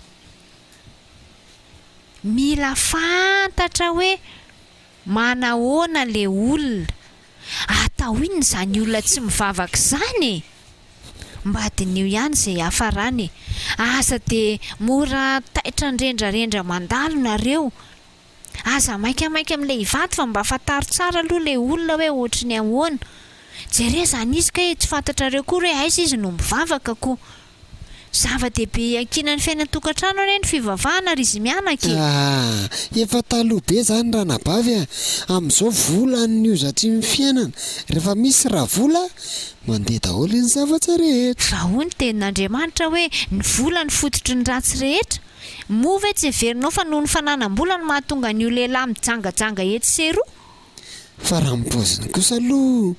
Mila fantatra hoe manahoana le olona atao inona zany olona tsy mivavaka zany mba dinio ihany zay hafarany. Aza de mora taitra ndrendrarendra mandalo nareo. Aza maikamaika amin'ilay hivady fa mba fantaro tsara aloha le olona hoe ohatry ny ahoana. Jere zany izy ka tsy fantatrareo koa hoe aiza izy no mivavaka ko. Zava-dehibe ankinan'ny fiainan-tokantrano anie ny fivavahana ry izy mianaka efa taloha be zany ranabavy amin'izao vola ny ozatsy ny fiainana rehefa misy raha vola mandeha daholo ny zavatra rehetra. Raha hoy ny tenin'Andriamanitra hoe ny vola ny fototry ny ratsy rehetra. Moa ve tsy heverinao fa noho ny fananam-bola no mahatonga ny lehilahy mijangajanga etsy seroa? Fa raha mipoziny kosa aloha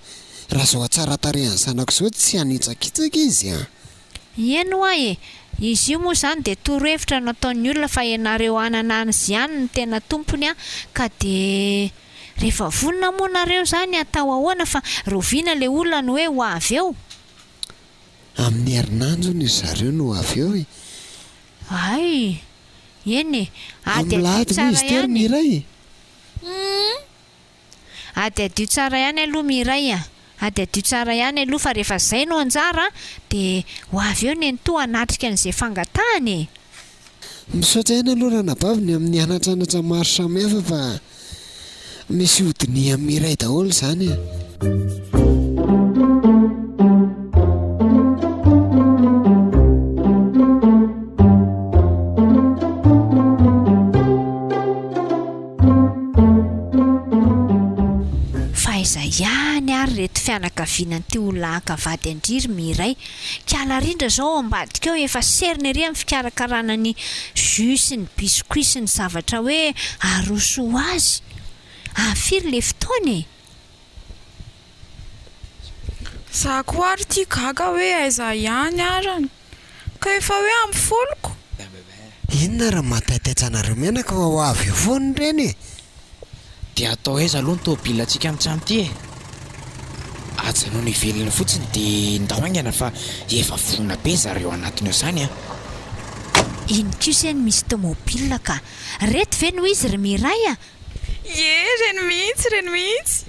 raha zao atsara tarehan'ny zanako izao tsy hanitsakitsaka izy Eno izy io moa zany de torohevitra nataon'ny olona fa ianareo ananazy ihany ny tena tompony ka de rehefa vonina moa nareo zany atao ahoana fa roviana le olona no hoe ho avy eo. Amin'ny herinandro ny zareo no avy eo Ay eny ady adio miray ady adio tsara ihany aloha miray ady adio tsara ihany aloha fa rehefa zay no anjara de ho avy eo ny anto anatrika an'izay fangatahany misaotra ihany aloha ranabavy ny amin'ny anatranatra maro samihafa fa misy hodinia miray daholo zany fianakaviana ty olona ankavady andriry miray kiala rindra zao ambadika eo efa serina ery amin'ny fikarakarana ny jus sy ny biscuit sy ny zavatra hoe aroso azy afiry le fotoana Zako ary ty gaga hoe aiza ihany arany ka efa hoe amin'ny foloko. Inona raha mataitatsanareo menaka ho avy eo foana reny dia atao aiza aloha ny tomobilantsika amin'ny trano ty ajanao ny velona fotsiny dia ndahoaingana fa efa vona be zareo anatiny eo zany iny koseny misy tomobila ka reto ve no izy ry miray reny mihitsy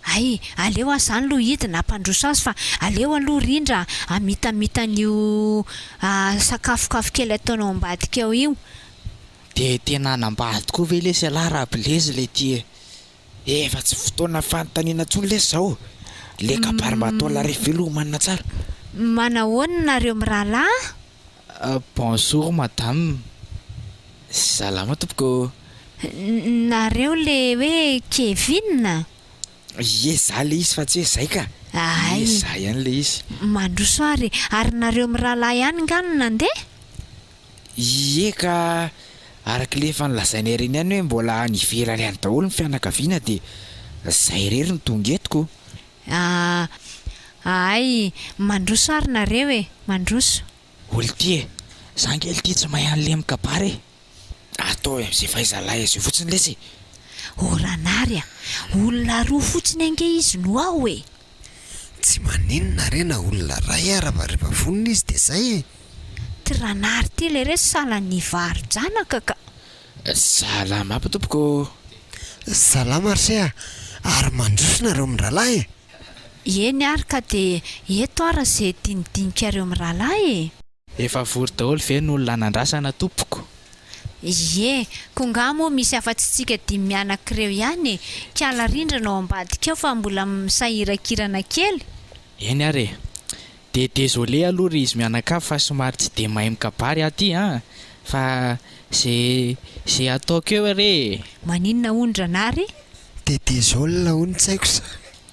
ay aleo azany loha hidina ampandroso azy fa aleo aloha rindra amitamitanyio sakafokafo kely ataonao ambadika eo io dia tena nambady koa ve le sialahy raha bilezy le ty efa tsy fotoana fanontaniana ntsony le zao le kabary mba atao lare velomanina tsara manahoana nareo mirahalahy bonjour madame salama tompoko nareo le hoe Kevin ye za le izy fa tsy hoe zay ka ay za ihany le izy mandroso ary nareo mirahalahy ihany ngano nandeha ie ka araka le efa nilazainay reny ihany hoe mbola nivelany ihany daholo ny fianakaviana dia zay rery ny tonga etiko ay mandroso ary nareo mandroso olo ty za ngely ty tsy mahay an'le mikabary atao amin'izay fahaizalahy azy io fotsiny lesy oranary olona roa fotsiny ange izy no ao tsy maninona rena olona ray aravareva vonona izy dia zay tiranary ty le resy salany varo janaka ka salama apa tompoko salama ry ary mandroso nareo mirahalahy eny ary ka dia eto ara zay dinidinika reo mirahalahy efa vory daholo ve ny olona nandrasana tompoko konga moa misy afa-tsitsika dimy mianakireo ihany kiala rindra nao ambadika eo fa mbola misahirakirana kely eny ary dia désolé aloha ry izy mianakavy fa somary tsy dia mahay mikabary aty fa zay ataoko eo re maninona ondranary dia désolé hono tsy haiko sa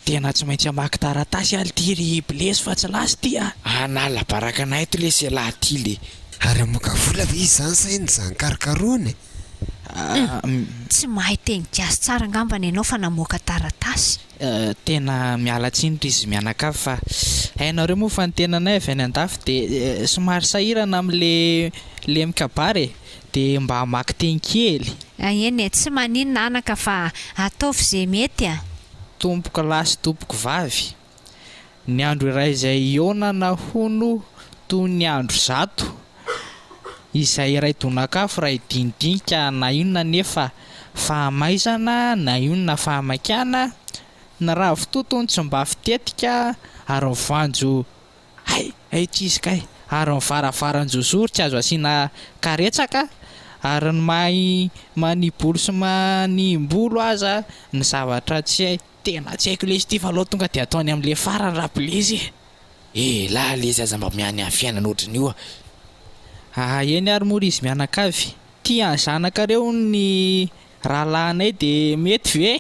tena tsy maintsy amaky taratasy alitiry blesy fa tsy lasy ty nala baraka anay to le sialahy ty le ary amoka vola ve izy zany sainy zankarikaroany tsy mahay teny gasy tsara ngambany ianao fa namoaka taratasy tena mialatsiny ry izy mianakavy fa hainareo moa fa ny tenanay avy any andafy dia somary sahirana amin'le mikabary dia mba hamaky teny kely eny tsy maninona anaka fa ataovy izay mety tompoka lasy tompoko vavy ny andro iray izay iona nahono toy ny andro zato izay iray donakafo raha idinidinika na inona nefa fahamaizana na inona fahamakana na raha vototony tsy mba fitetika ary mivanjo ay tsisy kay ary mivaravaranjozoro tsy azo asiana karetsaka ary ny mahay manibolo sy manimbolo aza ny zavatra tsy tena tsy haiko le izy ty fa aloha tonga dia ataony amin'le farany raha bilezy la le izy aza mba miany amin'ny fiainana ohatran'io eny ary moa izy mianakavy tia zanakareo ny rahalahinay dia mety ve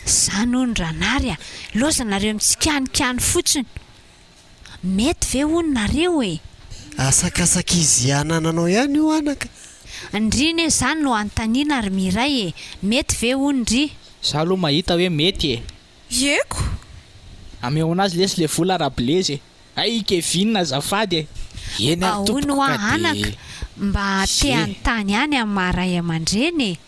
zany ondranary lozanareo mitsikanikany fotsiny mety ve ononareo asakasaka izy anananao ihany io anaka ndriny zany no antaniana ary miray mety ve ondry za aloha mahita hoe mety eko ameo anazy lesy le vola rahabilezy ay Kevin azafady eny ary tompoko anaka mba te-antany ihany amin'ny maharay aman-dreny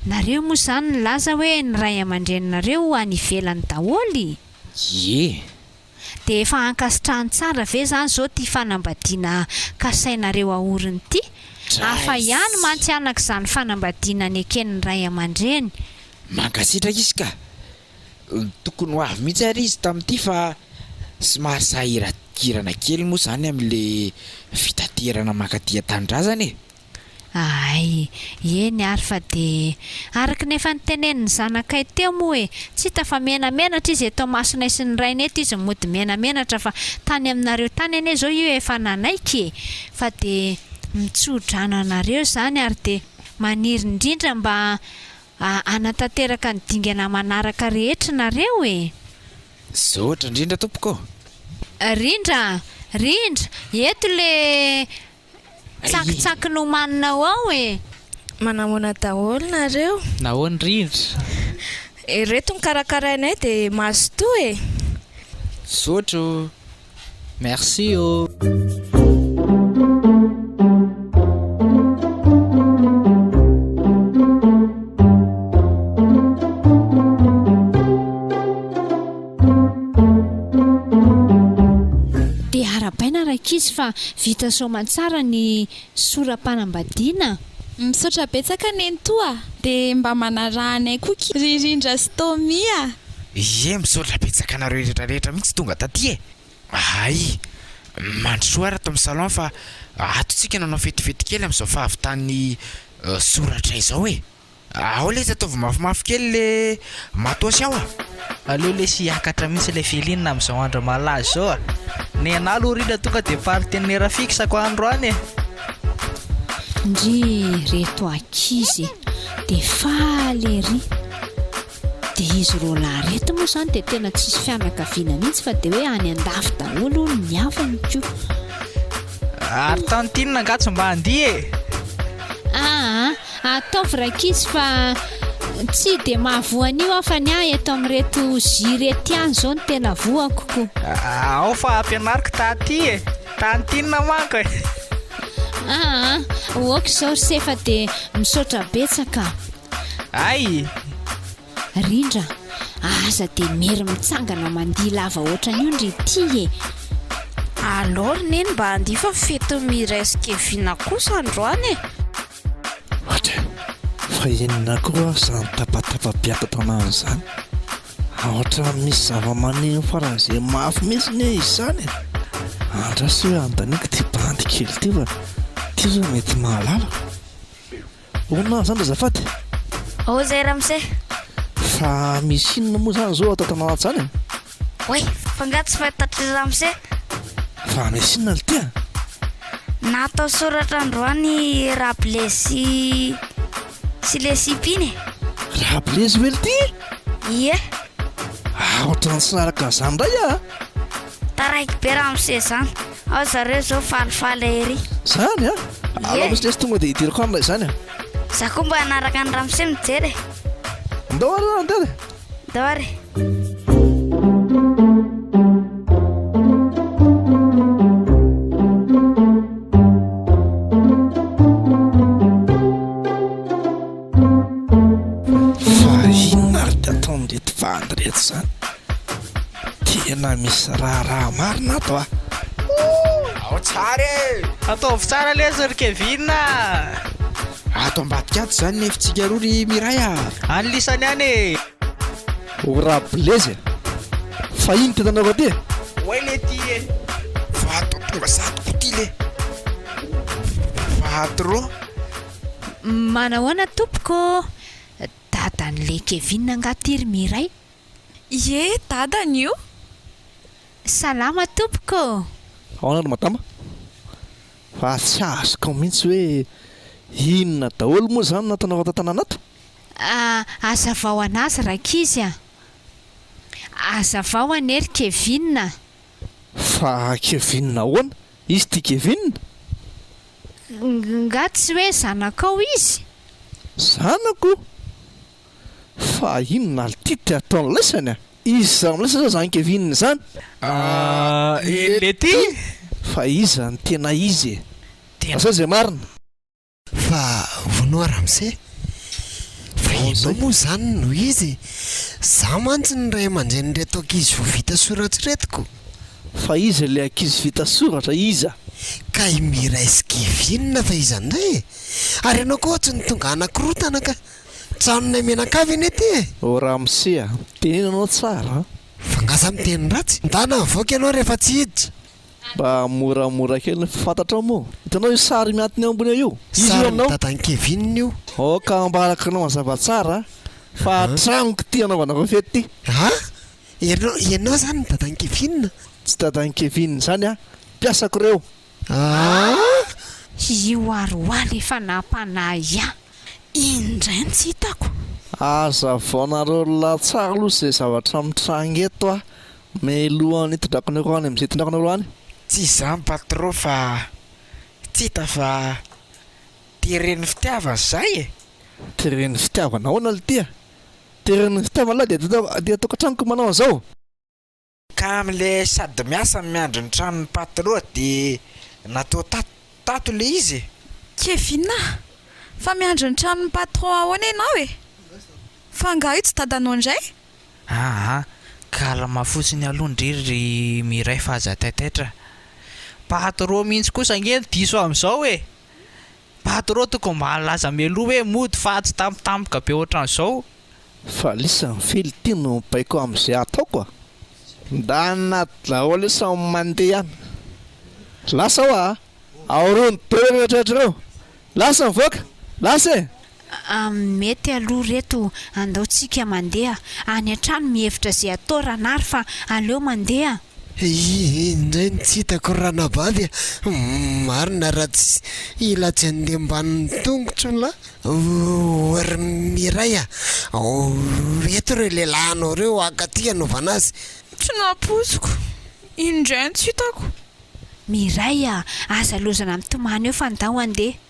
nareo moa zany nilaza hoe ny ray aman-drenynareo any ivelany daholy dia efa ankasitrahany tsara ve zany zao ty fanambadiana kasainareo ahoriny ty hafa ihany mantsianaka izany fanambadiana ny eken'ny ray aman-dreny mankasitraka izy ka tokony ho avy mihitsy ary izy tamin'ity fa somary sahirakirana kely moa zany amin'le fitaterana makatia tanindrazany ay eny ary fa dia araka nefa nyteneniny zanakay teo moa tsy hita fa menamenatra izy eto masonay sy ny rainy eto izy mody menamenatra fa tany aminareo tany ane zao io efa nanaiky fa dia mitsodrano anareo zany ary dia maniry indrindra mba anatanteraka ny dingana manaraka rehetra nareo e. Zotra indrindra tompoko. Rindra eto le tsakitsaky no maninao ao e. Manamona daholo nareo. Nahoany Rindra? Reto ny karakarainay dia mazotoa e. Zotro. Merci oh. Dia arabaina rakizy fa vita soamantsara ny soram-panambadiana. Misaotra betsaka nentoa dia mba manarahanay koa Rindra sy Tomia. Ie misaotra betsaka nareo rehetrarehetra mihitsy tonga taty e. Ay, mandrosoa raha tamin'ny salon fa atotsika nanao fetifety kely amin'izao fahavitan'ny soratra izao e. Ao le ataovy mafimafy kely le matosy ao a. Aleo le sy hiakatra mihitsy ilay fialinana amin'izao andro malaza zao a. Ny anahy aloha Rindra tonga dia partenaire fixe-ako andro any e. Ndry reto ankizy dia faly ery. Dia izy roa lahy reto moa izany dia tena tsisy fianakaviana mihitsy fa dia hoe any an-dafy daholo ny havany koa. Ary tantinina angatsy mba handia e. Ataovy rakizy fa tsy dia mahavoan'io aho fa ny ahy eto amin'reto zirety ihany izao no tena voako koa. Ao fa ampianariko taty e. Tantinina manko e. Oaka izao sefa dia misaotra betsaka. Ay, Rindra, aza dia mery mitsangana mandia lava ohatran'io ndry ity e. Alors neny mba handia fa fety miray sy Kevina kosa androany e. Ohatra fa inona koa izany tapatapapiaka taonany izany. Ohatra misy zava-maneno faran'izay mafy mihitsy ny izany e. Andrasy hoe andaniko ty bandy kely ty fa ty zao mety mahalala. Onona izany ra zafady? Ao zay Ramse. Fa misy inona moa izany zao atao tanàna izany e? Oe, fangatsy fahitatry Ramse. Fa misy inona le ty a? Natao soratra androany rappelé sy le sipiny. Rappelé sy hoe le ty? Ie. Ohatrany tsy naraka an'izany ndray a? Taraiky be Ramse zany. Ao zareo zao falifaly ery. Zany a? Alao misy lesy tonga dia hidirako amin'ilay izany a? Za koa mba hanaraka ny Ramse mijery. Ndao ary andery. Ndao ary. Fa inona ary dia ataon'reto vandy reto izany? Tena misy raha marina ato a. Ao tsara e. ataovy tsara lezy ry Kevin. Ato ambadika ato zany nefitsika roa ry Miray a. Anylisany any e. O raha blazy fa iny tentanao ty? Oe le ty e. Fa ato tonga zato koty le. Fa ato roa. Manahoana tompoko? Dadan'le Kevin angaty ry Miray. Ie, dadany io. Salama tompoko. Ahoana ry madama? Fa tsy azoko mihitsy hoe inona daholo moa izany nataonao ato tanàna ato? Azavao anazy rakizy a. Azavao anery Kevin. Fa Kevin ahoana? Izy ty Kevin? Ngaty tsy hoe zanakao izy. Zanako? Fa inona le ty ty ataony laisany a? Izy zany laisa zao zany Kevin zany? Le ty? Fa izy zany tena izy e. Asa zay marina? Fa vonoa Ramse, fa ianao moa zany no izy. Za mantsy ny ray aman-dren'ireto ankizy vo vita soratra retiko. Fa izy le ankizy vita soratra iza. Ka i Miray sy Kevin fa izy andray e. Ary ianao koa tsy ny tonga anankiroa tanaka. Tranonay menakavy eny ety e. O Ramse a, tenenanao tsara. Fa ngasa miteny ratsy. Ndana avoaka ianao rehefa tsy hiditra. Mba moramora kely ny fantatra moa. Hitanao io sary miantiny ambony io? Sary dadan'i Kevin io. Ka ambaraka anao mazava tsara fa tranoko ty anaovanako fety ty. Ha? Ianao zany ny dadan'i Kevin? Tsy dadan'i Kevin zany a, mpiasako reo. Io aroaly efa nampanahy a. Indray tsy hitako. aza vaonareo latsara aloha izay zavatra mitranga eto a melohany tondrakonareo any amin'izay tondrakonareo any tsy izany patron fa tsy hita fa teren'ny fitiavana zay e teren'ny fitiavana ahoana le tia teren'ny fitiavana lahy dia tokantranoko manao an'izao ka amin'le sady miasa miandro ny tranon'ny patron dia natao tato le izy Kevin fa miandro ny tranon'ny patron ahoana ianao e fa ngaho io tsy dadanao indray kalma fotsiny aloha ndriry miray fa aza taitaitra patron mihitsy kosa angeny diso amin'izao e patron tokony mba laza mialoha hoe mody fa tsy tampotampoka be ohatran'izao fa lisany fely tia no baiko amin'izay ataoko a nda anaty daholo samy mandeha ihany lasa ao aorony toeretratrareo lasa mivoaka lasa e mety aloha reto andaotsika mandeha any an-trano mihevitra izay atao ranary fa aleo mandeha indray ny tsy hitako ranabavy marina raha tsy ilatsy andeha ambanin'ny tongotro la ary miray reto reo lehilahinao reo akaty anaovana azy tsy napoziko indray ny tsy hitako miray aza lozana mitomany eo fa ndao andeha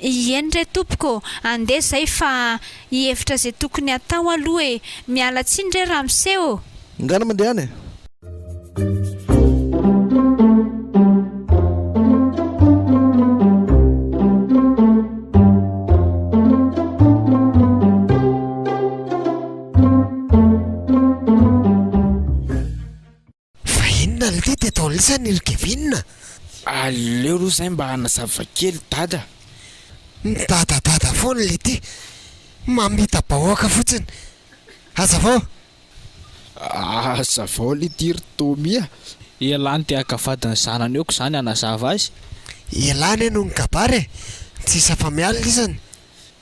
eny re tompoko andeha zay fa hihevitra izay tokony atao aloha e miala tsiny re raha miseho ngana mandeha any fa inona le ty atao lisany ry Kevin aleo aloha zay mba hanazava kely dada dadadada foana le ty mamita bahoaka fotsiny aza vao le tiry tomia ialany ty akavadiny zanany eoko zany anazava azy ialany no ny kabary tsy safa miala isany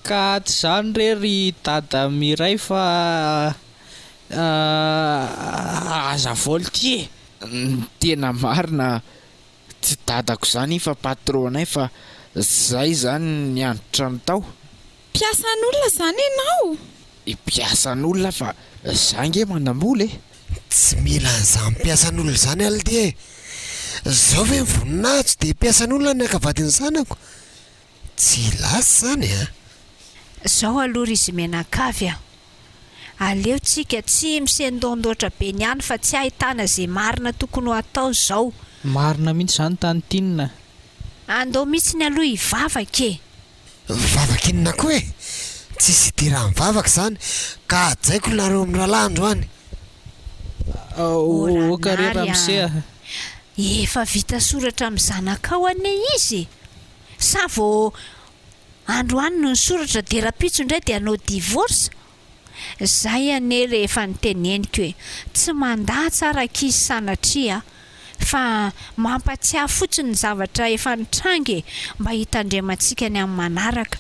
ka tsy zany rery dada miray fa aza voly ty tena marina tsy dadako zany fa patronay fa zay zany ny androtrano tao mpiasan'olona zany ianao mpiasan'olona fa zange manambola e tsy mila an'izany mpiasan'olona zany ality e zao ve mivoninazo dia mpiasan'olona ny akavadiny zanako tsy lasy zany zao aloha izy menakavy aleo tsika tsy misendondoatra be ny any fa tsy ahitana zay marina tokony ho atao zao marina mihitsy zany tany tinina andao mihitsy ny aloha hivavaka vavakinina koa e tsisy idiraha mivavaka zany ka ajaiko nareo amin'ny rahalandro any karera miseha efa vita soratra amin'ny zanakao ane izy sa vao androany no ny soratra dia rapitso indray dia anao divorce zay ane rehefa niteneniko hoe tsy mandaa tsara kizy sanatria fa mampatsiahy fotsiny ny zavatra efa nitrange mba hitandremantsika ny amin'ny manaraka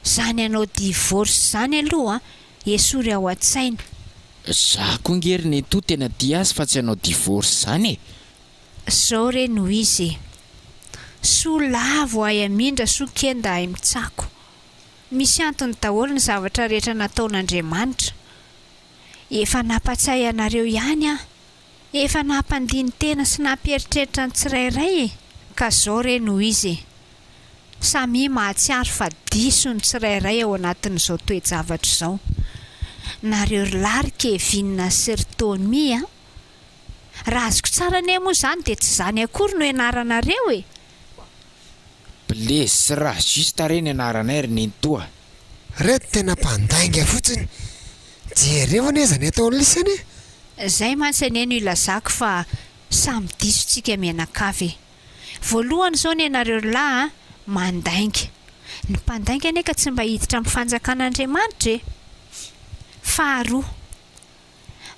zany anao divorce zany aloha esory ao an-tsaina za koa ngery ny to tena dia azy fa tsy anao divorce zany zao re no izy soa lavo ay amindra soa kenda ay mitsako misy antony daholo ny zavatra rehetra nataon'Andriamanitra efa nampatsiahy anareo ihany efa nampandiny tena sy nampieritreritra ny tsirairay ka zao re no izy samy mahatsiaro fa diso ny tsirairay ao anatin'izao toe-javatra zao nareo lary Kevin sy Ritomi raha azoko tsara ne moa zany dia tsy zany akory no ianaranareo blaise sy raha juste reny anaranay ry nentoa reto tena mpandainga fotsiny jereo ny azany atao lisany zay mantsany ilazako fa samy diso tsika mianakavy voalohany zao ny anareo lahy mandainga ny mpandainga neka tsy mba hiditra amin'ny fanjakan'Andriamanitra faharoa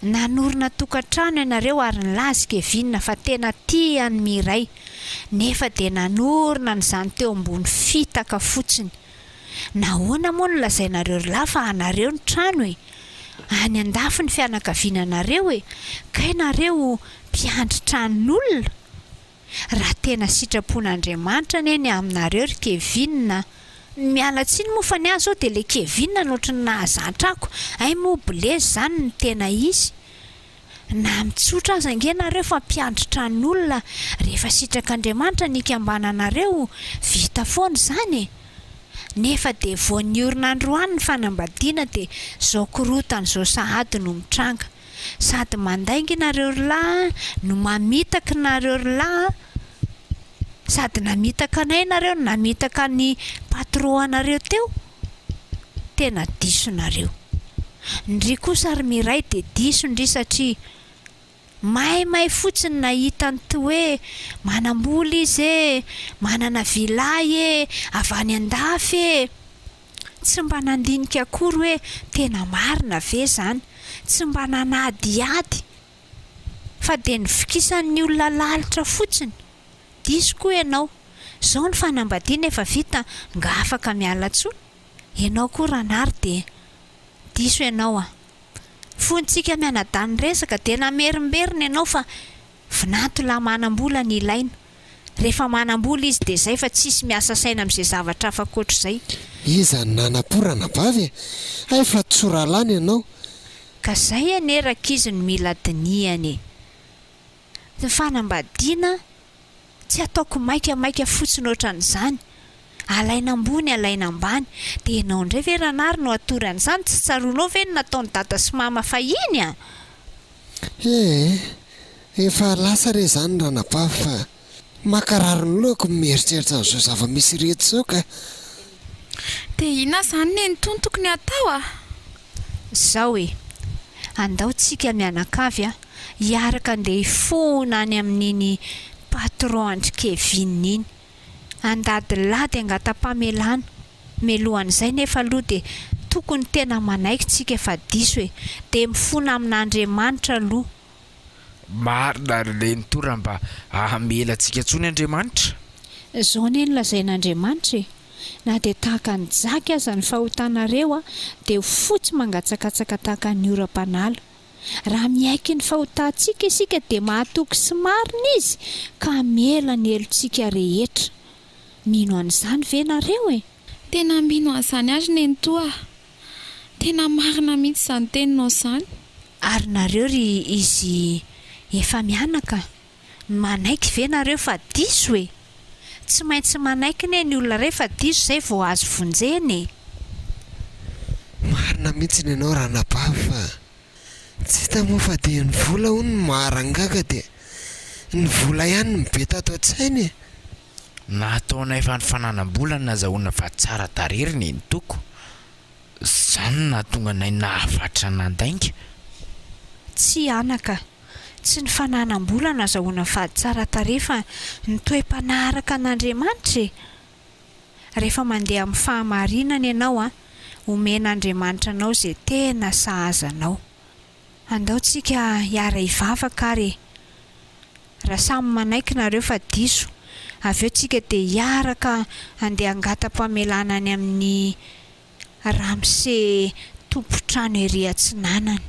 nanorina tokantrano ianareo ary nilazy Kevin fa tena tiany miray nefa dia nanorina n'izany teo ambony fitaka fotsiny nahoana moa no lazainareo lahy fa anareo ny trano any andafy ny fianakaviananareo ka ianareo mpiandry tranon'olona raha tena sitrapon'Andriamanitra neny aminareo ry Kevin Miala tsiny moa fa ny azy zao dia le Kevin nohatra ny nahazatrako. Ay moa Blaise zany ny tena izy. Na mitsotra aza angenareo fa mpiandritra ny olona rehefa sitrak'Andriamanitra nikambananareo vita foana zany. Nefa dia vao niorina androany ny fanambadiana dia zao korotana zao sahady no mitranga. Sady mandainga nareo lahy no mamitaka nareo lahy, sady namitaka anay nareo namitaka ny patron anareo teo. Tena diso nareo. Ndry kosa ary miray dia diso ndry satria mahay fotsiny nahita ny hoe manambola izy manana vilay avy any andafy tsy mba nandinika akory hoe tena marina ve zany, tsy mba nanadiady fa dia nifikisan'ny olona lalitra fotsiny. Diso koa ianao. Zao ny fanambadiana efa vita nga afaka miala tsony. Ianao koa ranary dia diso ianao. Fontsika mianadany resaka dia namerimberina ianao fa vinato la manambola ny ilaina. Rehefa manambola izy dia zay fa tsisy miasa saina amin'izay zavatra afa-koatr'izay. Iza nanapurana vavy ay fa tsoralany ianao. Ka zay aneraka izy no mila dinihany. Ny fanambadiana tsy ataoko maika fotsiny ohatran'izany. Alaina ambony alaina ambany. Dia ianao indray ve ranary no atoran'izany, tsy tsaroanao ve no nataony dada sy mama fahiny a? Efa lasa re zany ranabavy fa makarary ny lohako mieritreritra an'izao zava-misy rehetra zao ka. Dia ina zany ny tokony atao a? Zao andao tsika mianakavy hiaraka andeha hifona any amin'iny patron andry Kevin iny. Andadilady angata-pamelana. Melohan'izay nefa aloha dia tokony tena manaiky tsika efa diso dia mifona amin'Andriamanitra aloha. Marina ary le nitora mba ahamela antsika tsony Andriamanitra. Zao ny lazain'Andriamanitra na dia tahaka ny jaka aza ny fahotanareo dia fotsy mangatsakatsaka tahaka ny oram-panala. Raha miaiky ny fahotantsika isika dia mahatoky sy marina izy ka mela ny helontsika rehetra. Mino an'izany ve nareo Tena mino an'izany ary ny toa. Tena marina mihitsy izany teninao izany. Ary nareo ry izy efa mianaka manaiky ve nareo fa diso tsy maintsy manaiky ny olona rehefa diso zay vao azo vonjeny. Marina mihitsy ny ianao ranabavy fa tsy hita moa fa dia ny vola hono ny maharangaka dia ny vola ihany ny be tato an-tsainy. Nataonay efa ny fananam-bola ny nazahoana fa tsara tarery ny toko. Zany nahatonga anay nahafatra nandainga. Tsy anaka, tsy ny fananam-bola nazahoana fa tsara tarery fa ny toe-panaharaka an'Andriamanitra. Rehefa mandeha amin'ny fahamarinana ianao omen'Andriamanitra anao izay tena sahazanao. Andao tsika hiara hivavaka ary raha samy manaiky nareo fa diso. Avy eo tsika dia hiaraka andeha angata-pamelana any amin'ny Ramse tompotrano ery Atsinanana.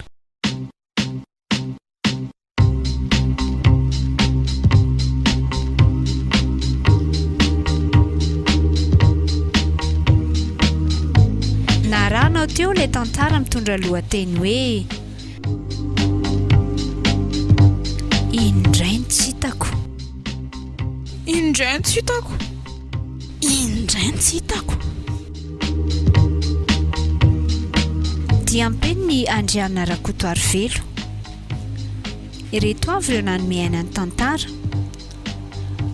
Naranao teo ilay tantara mitondra lohateny hoe Indray tsy hitako. Indray tsy hitako. Indray tsy hitako. Diampeny ny Andriana Rakotoarivelo. Ireto avy ireo nanome aina ny tantara.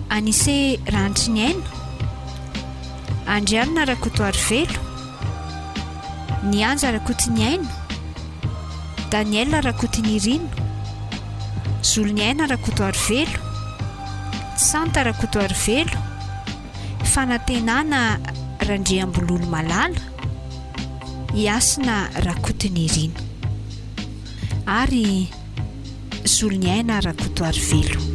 Anise Rantry ny aina, Andriana Rakotoarivelo, Nianja Rakotoniaina, Daniel Rakotonirino, Zoloniaina Rakotoarivelo, Santa Rakotoarivelo, Fanantenana Randriambololo Malala, Iasina Rakotonirino ary Zoloniaina Rakotoarivelo.